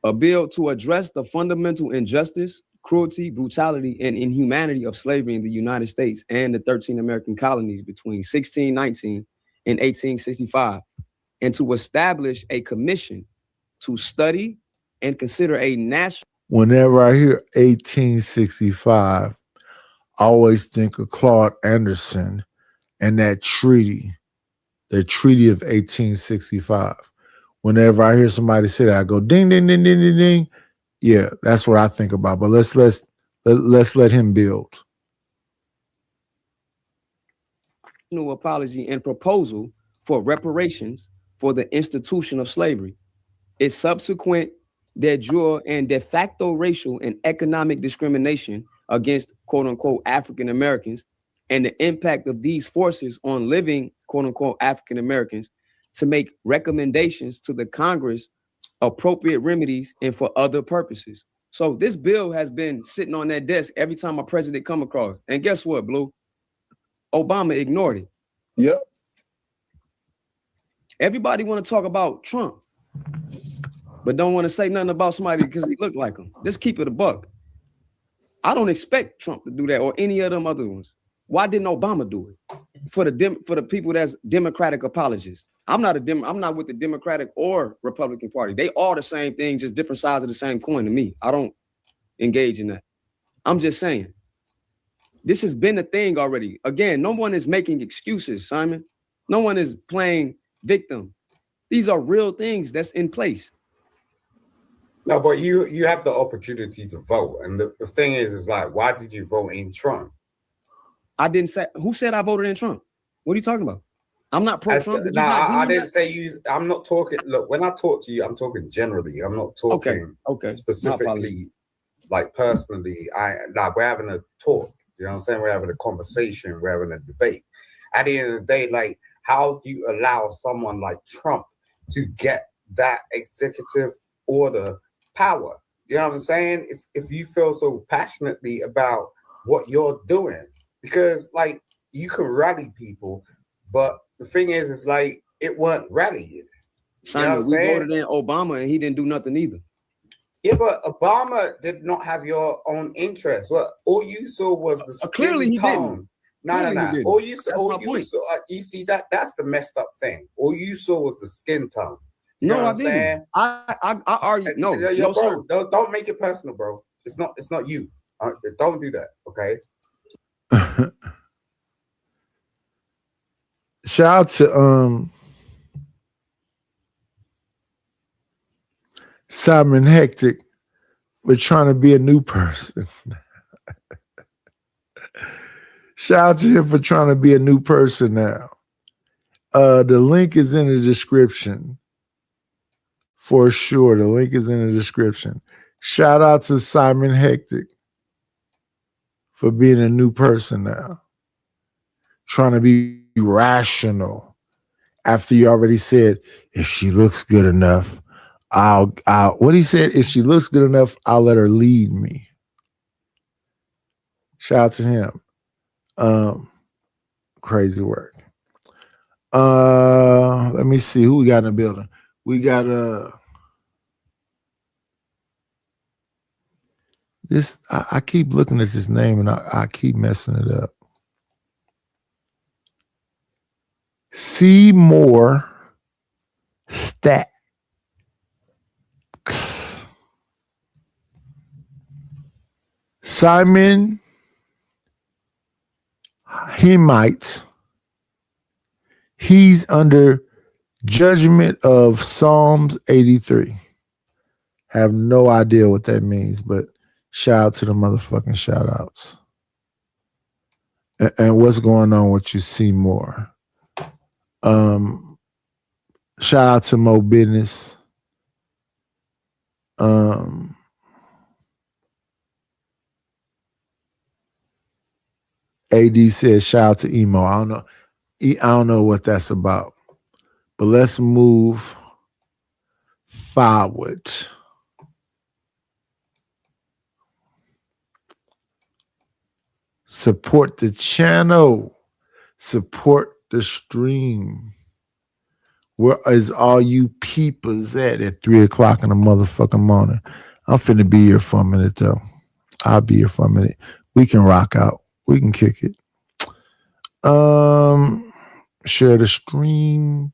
A bill to address the fundamental injustice, cruelty, brutality, and inhumanity of slavery in the United States and the 13 American colonies between 1619 and 1865, and to establish a commission to study and consider a national. Whenever I hear 1865, I always think of Claude Anderson and that treaty, the Treaty of 1865. Whenever I hear somebody say that, I go ding, ding, ding, ding, ding, ding. Yeah, that's what I think about. But let's let him build. Apology and proposal for reparations for the institution of slavery, its subsequent de jure and de facto racial and economic discrimination against quote unquote African Americans, and the impact of these forces on living quote unquote African Americans, to make recommendations to the Congress, appropriate remedies, and for other purposes. So this bill has been sitting on that desk every time a president come across. And guess what, Blue? Obama ignored it. Yep. Everybody want to talk about Trump, but don't want to say nothing about somebody because he looked like him. Just keep it a buck. I don't expect Trump to do that or any of them other ones. Why didn't Obama do it? For the people that's Democratic apologists. I'm not with the Democratic or Republican Party. They all the same thing, just different sides of the same coin to me. I don't engage in that. I'm just saying, this has been a thing already. Again, no one is making excuses, Simon. No one is playing victim. These are real things that's in place. No, but you have the opportunity to vote. And the thing is like, why did you vote in Trump? I didn't say, who said I voted in Trump? What are you talking about? I'm not pro-Trump. I didn't say you. I'm not talking. Look, when I talk to you, I'm talking generally. I'm not talking specifically, like personally. We're having a talk. You know what I'm saying? We're having a conversation. We're having a debate. At the end of the day, like, how do you allow someone like Trump to get that executive order power? You know what I'm saying? If you feel so passionately about what you're doing, because like you can rally people, but the thing is like it weren't rallying. Simon, we voted in Obama and he didn't do nothing either. Yeah, but Obama did not have your own interest. Well, all you saw was the skin clearly he tone. Didn't. No. All you saw, you see that's the messed up thing. All you saw was the skin tone. You know what I'm saying? I argue. No, yo, bro, don't make it personal, bro. It's not you. Don't do that, okay? Shout out to Simon Hectic for trying to be a new person. Shout out to him for trying to be a new person now. The link is in the description. For sure. The link is in the description. Shout out to Simon Hectic for being a new person now. Trying to be rational after you already said, if she looks good enough, I'll what he said, if she looks good enough, I'll let her lead me. Shout out to him. Crazy work. Let me see who we got in the building. We got this. I keep looking at this name and I keep messing it up. Seymour Stacks. Simon Hemite. He's under judgment of Psalms 83. Have no idea what that means, but shout out to the motherfucking shout outs. And what's going on with you, Seymour? Shout out to Mo Business. AD says shout out to Emo. I don't know what that's about. But let's move forward. Support the channel. Support the stream. Where is all you peepers at 3 o'clock in the motherfucking morning? I'm finna be here for a minute though. I'll be here for a minute. We can rock out. We can kick it. Share the stream.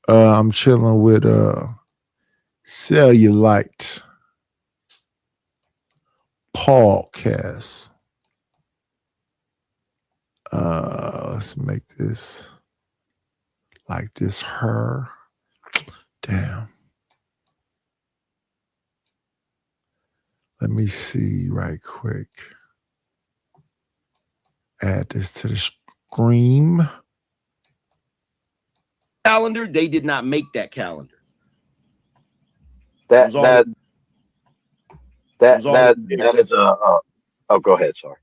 I'm chilling with Cellulite Podcast. Let's make this like this her. Damn. Let me see right quick. Add this to the stream. Calendar, they did not make that calendar. That is a oh, go ahead, sorry.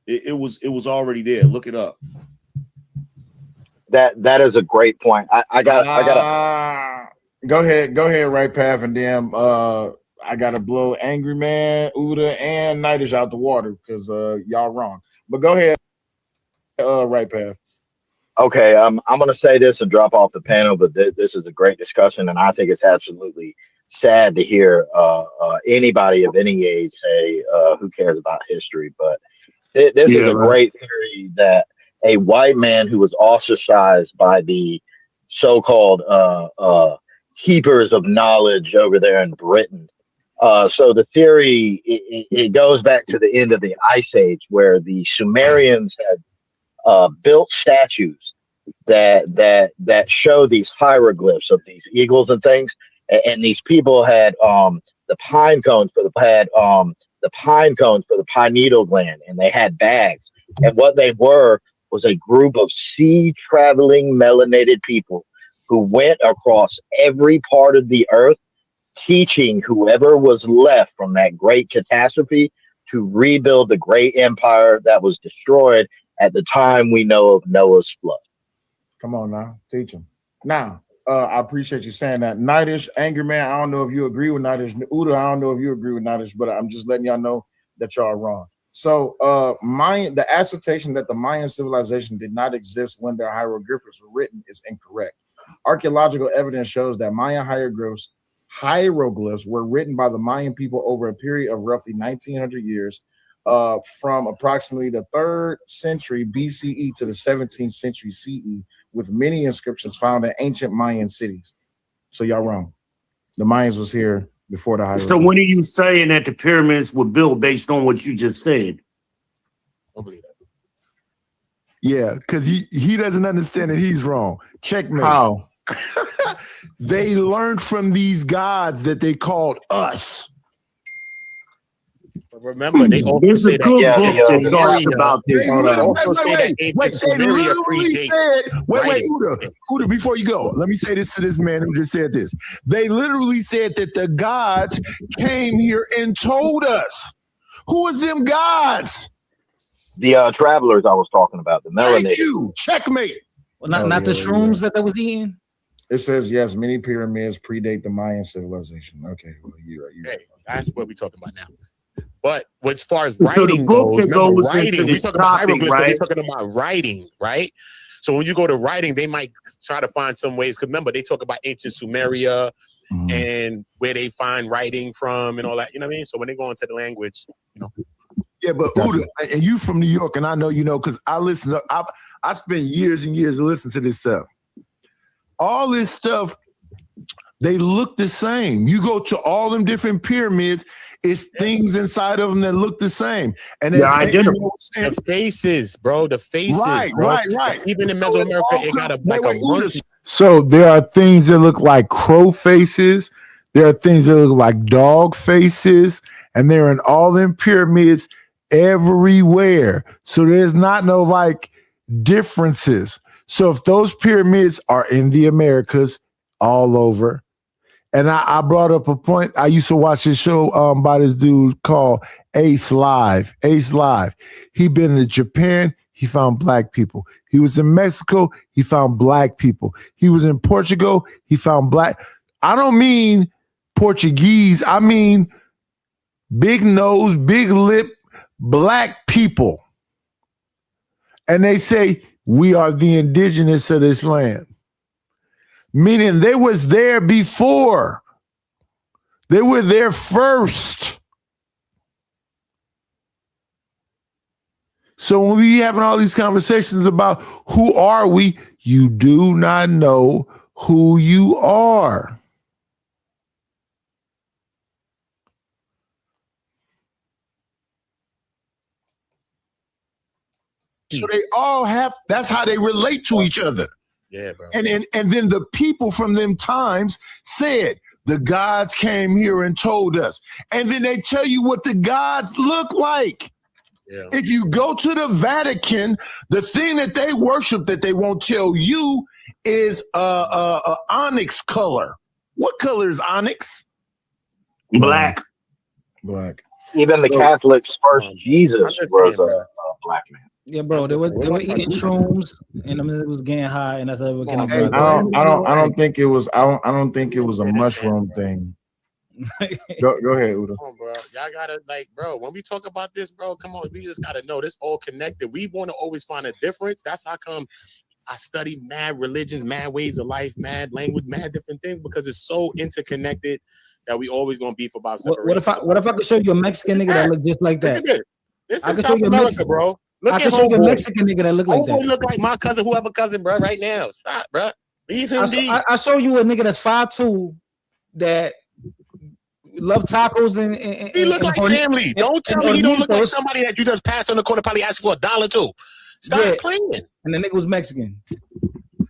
It was already there. Look it up. That is a great point. I got go ahead, Right Path, and then I gotta blow Angry Man, Uda, and Nightish out the water because y'all wrong. But go ahead, Right Path. Okay, I'm gonna say this and drop off the panel, but this is a great discussion, and I think it's absolutely sad to hear anybody of any age say who cares about history. But this is a great theory that a white man who was ostracized by the so-called keepers of knowledge over there in Britain. So the theory, it goes back to the end of the Ice Age, where the Sumerians had built statues that show these hieroglyphs of these eagles and things. And these people had the pine cones for the pineal gland, and they had bags. And what they were was a group of sea-traveling melanated people who went across every part of the earth, teaching whoever was left from that great catastrophe to rebuild the great empire that was destroyed at the time we know of Noah's flood. Come on now, teach them. Now, I appreciate you saying that. Nightish, Angry Man, I don't know if you agree with Nightish. Uda, I don't know if you agree with Nightish, but I'm just letting y'all know that y'all are wrong. So the assertion that the Mayan civilization did not exist when their hieroglyphics were written is incorrect. Archaeological evidence shows that Mayan hieroglyphs were written by the Mayan people over a period of roughly 1900 years, from approximately the 3rd century BCE to the 17th century CE, with many inscriptions found in ancient Mayan cities. So y'all wrong. The Mayans was here before the hieroglyphs. So when are you saying that the pyramids were built based on what you just said? Yeah, because he doesn't understand that he's wrong. Checkmate. How? They learned from these gods that they called us. Remember, they also say that talks about this. Wait, Uda, before you go, let me say this to this man who just said this. They literally said that the gods came here and told us. Who was them gods? The travelers I was talking about, the melanated. Thank you. Checkmate. Well, not the shrooms that was eating. It says yes, many pyramids predate the Mayan civilization. Okay, well, you're right. Hey, that's what we're talking about now. But as far as writing goes, remember, writing, we're talking about hieroglyphs, right? We're talking about writing, right? So when you go to writing, they might try to find some ways. Because remember, they talk about ancient Sumeria and where they find writing from and all that. You know what I mean? So when they go into the language, you know. Yeah, but Uda, and you from New York, and I know you know because I listen. I spent years and years listening to this stuff. All this stuff, they look the same. You go to all them different pyramids. It's things inside of them that look the same. And the faces, bro. The faces. Right, bro. right. Even in Mesoamerica, it got a monkey. So there are things that look like crow faces. There are things that look like dog faces. And they're in all them pyramids. everywhere. So there's not no like differences. So if those pyramids are in the Americas all over, and I brought up a point. I used to watch this show by this dude called Ace Live. Ace Live. He been to Japan. He found black people. He was in Mexico. He found black people. He was in Portugal. He found black. I don't mean Portuguese. I mean big nose, big lip, black people. And they say, we are the indigenous of this land. Meaning they was there before. They were there first. So when we having all these conversations about who are we, you do not know who you are. So they all have, that's how they relate to each other. Yeah, bro. And then the people from them times said, the gods came here and told us. And then they tell you what the gods look like. Yeah. If you go to the Vatican, the thing that they worship that they won't tell you is onyx color. What color is onyx? Black. Black. Even the Catholics' first Jesus was a black man. Yeah, bro. They were eating shrooms, and it was getting high, and that's how they were getting. I don't think it was. I don't think it was a mushroom thing. Go ahead, Udo. Come on, bro. Y'all gotta bro. When we talk about this, bro, come on. We just gotta know this all connected. We want to always find a difference. That's how come I study mad religions, mad ways of life, mad language, mad different things because it's so interconnected that we always gonna beef about separation. What if I could show you a Mexican nigga that look just like that? Look at this. This I is could South show you a America, Mexican, bro. Look I at could show you a homeboy. Mexican nigga that look like that. Homeboy look like my cousin, whoever cousin, bro, right now. Stop, bro. Leave him be. I show you a nigga that's 5'2" that love tacos and He look like family. Don't tell me he don't look like Hornitos. somebody that you just passed on the corner, probably asked for $1 too. Stop playing. And the nigga was Mexican.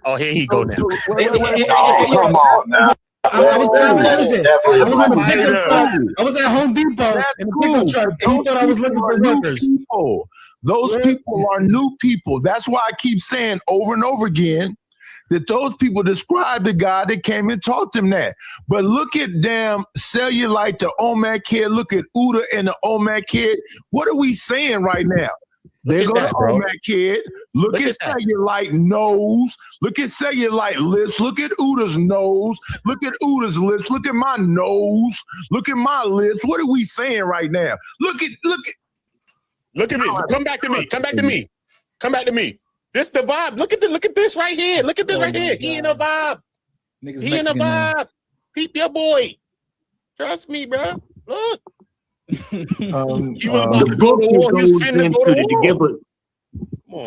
Oh, here he go now. Oh, come on now. I was at Home Depot in the pickup truck, and he thought I was looking for workers. Those people are new people. That's why I keep saying over and over again that those people describe the God that came and taught them that. But look at damn Cellulite, the Olmec kid. Look at Uda and the Olmec kid. What are we saying right now? There go the Olmec kid. Look at Cellulite nose. Look at Cellulite lips. Look at Uda's nose. Look at Uda's lips. Look at my nose. Look at my lips. What are we saying right now? Look at me. Come back to me. Come back to me. Come back to me. This the vibe. Look at this right here. Look at this right here. He in a vibe. He in a vibe. Peep your boy. Trust me, bro. Look. The book goes into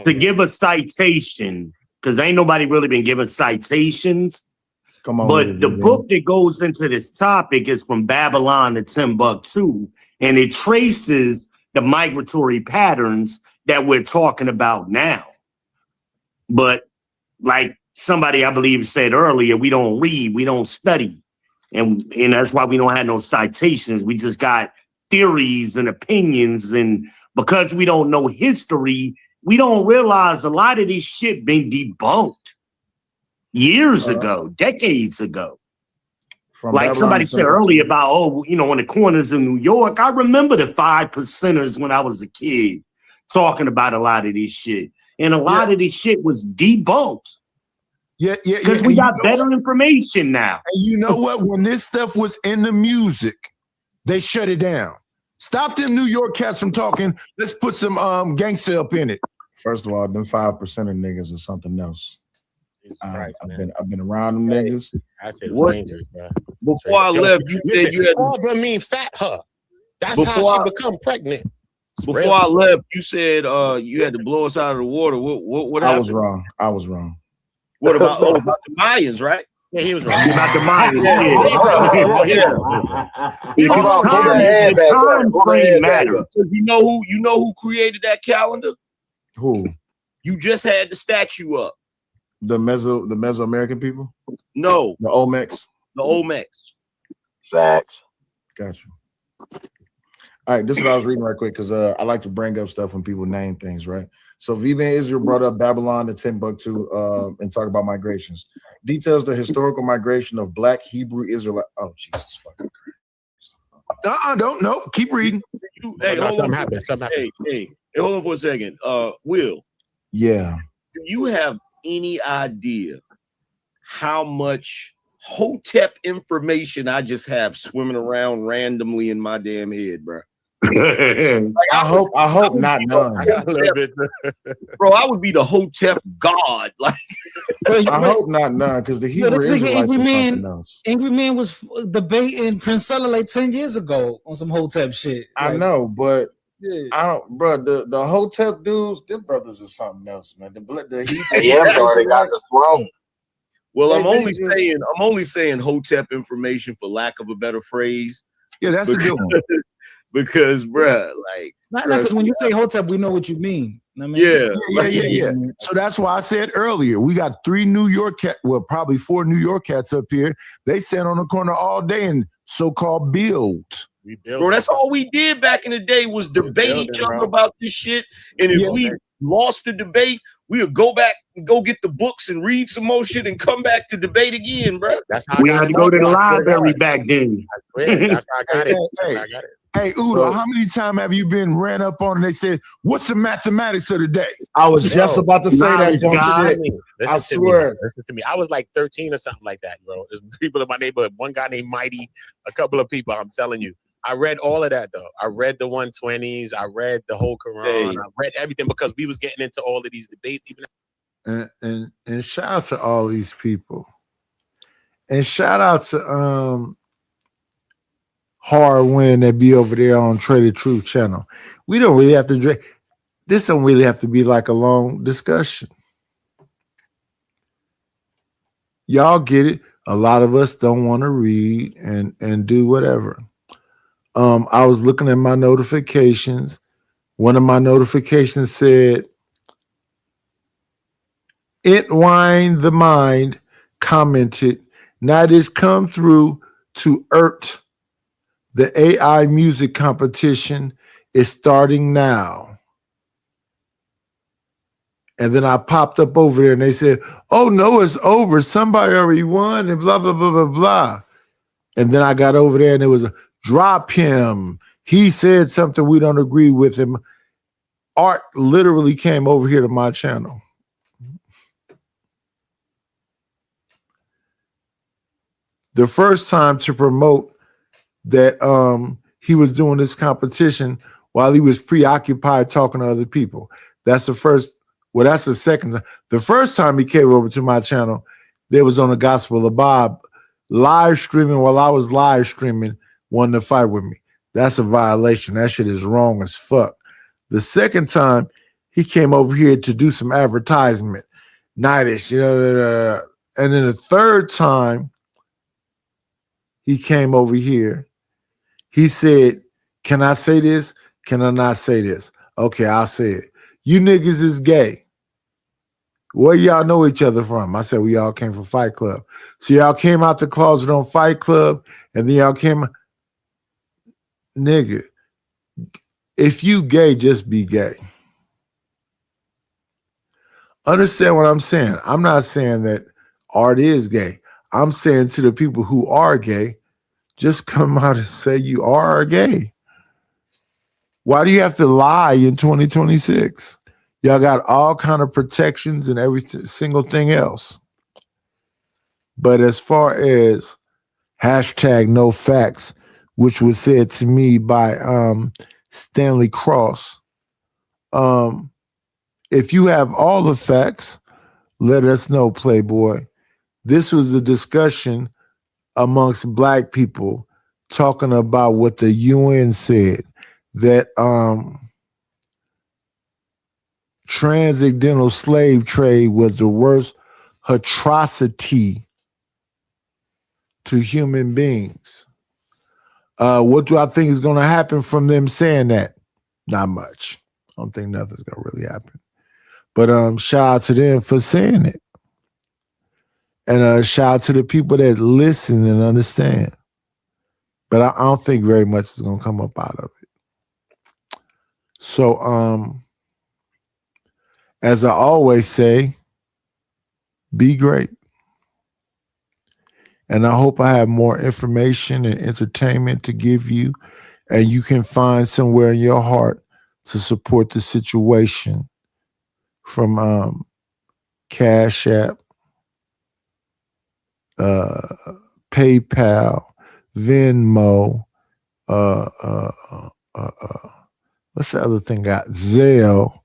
to give a citation, because ain't nobody really been giving citations. Come on, but the book that goes into this topic is From Babylon to Timbuktu, and it traces the migratory patterns that we're talking about now. But like somebody I believe said earlier, we don't read, we don't study, and that's why we don't have no citations. We just got theories and opinions, and because we don't know history, we don't realize a lot of this shit been debunked years ago, decades ago. Like somebody said earlier about, in the corners of New York, I remember the 5%ers when I was a kid talking about a lot of this shit, and a lot of this shit was debunked. Yeah, because we got better information now. And you know what? When this stuff was in the music, they shut it down. Stop them New York cats from talking. Let's put some gangster up in it. First of all, them 5% of niggas is something else. I've been around them niggas. I said it was dangerous, bro. Before I left, you said you had all them mean fat her. That's how she become pregnant. Before I left, you said you had to blow us out of the water. What happened? I was wrong. What about about the Mayans, right? Yeah, he was wrong. About the Mayans. You know who created that calendar? Who? You just had the statue up. The Mesoamerican people? No. The Olmecs? The Olmecs. Facts. Got you. All right, this is what I was reading right quick because I like to bring up stuff when people name things, right? So V-Man Israel brought up Babylon to Timbuktu and talk about migrations. Details the historical migration of Black Hebrew Israelite. Oh, Jesus fucking Christ. No, keep reading. Hey, hold something on. happened. Something happened. Hey, hold on for a second. Will, Yeah. do you have any idea how much Hotep information I just have swimming around randomly in my damn head, bro? I hope not none. Bro, I would be the Hotep god. Like, I hope not none, because the Hebrew Israelites is something else. Angry Man was debating Prince Seller like 10 years ago on some Hotep shit. I know, but I don't, bro. The Hotep dudes, them brothers is something else, man. Yeah, already got the throne. well, I'm only saying Hotep information for lack of a better phrase. Yeah, that's a good one. Because, bruh, like, not because when you say Hotep, we know what you mean. I mean, Yeah. So that's why I said earlier, we got 3 New York cats, well, probably 4 New York cats up here. They stand on the corner all day and so-called build. Bro, that's all we did back in the day was debate each other about this shit. And if we lost the debate, we would go back and go get the books and read some more shit and come back to debate again, bro. That's how we had to go to the library back then. That's how I got it. Hey, Udo, how many times have you been ran up on and they said, what's the mathematics of the day? I was just about to say that dumb shit. I swear. Listen to me. I was like 13 or something like that, bro. There's people in my neighborhood. One guy named Mighty, a couple of people. I'm telling you. I read all of that, though. I read the 120s. I read the whole Quran. I read everything because we was getting into all of these debates. Even and shout out to all these people. And shout out to Hard Win that be over there on Traded Truth channel. We don't really have to this don't really have to be like a long discussion. Y'all get it. A lot of us don't want to read and do whatever. I was looking at my notifications. One of my notifications said, Entwine the Mind commented, now this come through to ERT. The AI music competition is starting now. And then I popped up over there and they said, oh no, it's over. Somebody already won and blah, blah, blah, blah, blah. And then I got over there and it was a drop him. He said something we don't agree with him. Art literally came over here to my channel. The first time to promote that he was doing this competition while he was preoccupied talking to other people. That's the first, well, that's the second time. The first time he came over to my channel, there was on the Gospel of Bob live streaming while I was live streaming, wanting to fight with me. That's a violation. That shit is wrong as fuck. The second time he came over here to do some advertisement, nightish, and then the third time he came over here, he said, can I say this? Can I not say this? Okay, I'll say it. You niggas is gay. Where y'all know each other from? I said, we all came from Fight Club. So y'all came out the closet on Fight Club, and then y'all came, nigga, if you gay, just be gay. Understand what I'm saying? I'm not saying that art is gay. I'm saying to the people who are gay, just come out and say you are gay. Why do you have to lie in 2026? Y'all got all kind of protections and every single thing else. But as far as hashtag no facts, which was said to me by Stanley Cross, if you have all the facts, let us know, Playboy. This was a discussion amongst Black people talking about what the UN said, that transcendental slave trade was the worst atrocity to human beings. What do I think is going to happen from them saying that? Not much. I don't think nothing's going to really happen. But shout out to them for saying it. And shout out to the people that listen and understand. But I don't think very much is going to come up out of it. So, as I always say, be great. And I hope I have more information and entertainment to give you, and you can find somewhere in your heart to support the situation from Cash App, PayPal, Venmo, what's the other thing? Got Zelle,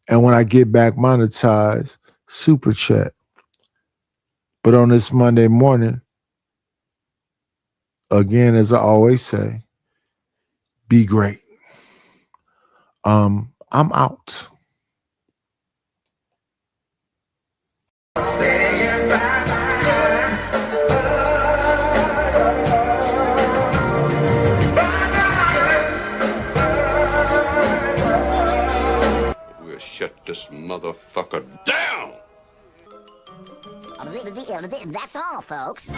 and when I get back monetized, Super Chat. But on this Monday morning, again, as I always say, be great. I'm out. We'll shut this motherfucker down. That's all, folks.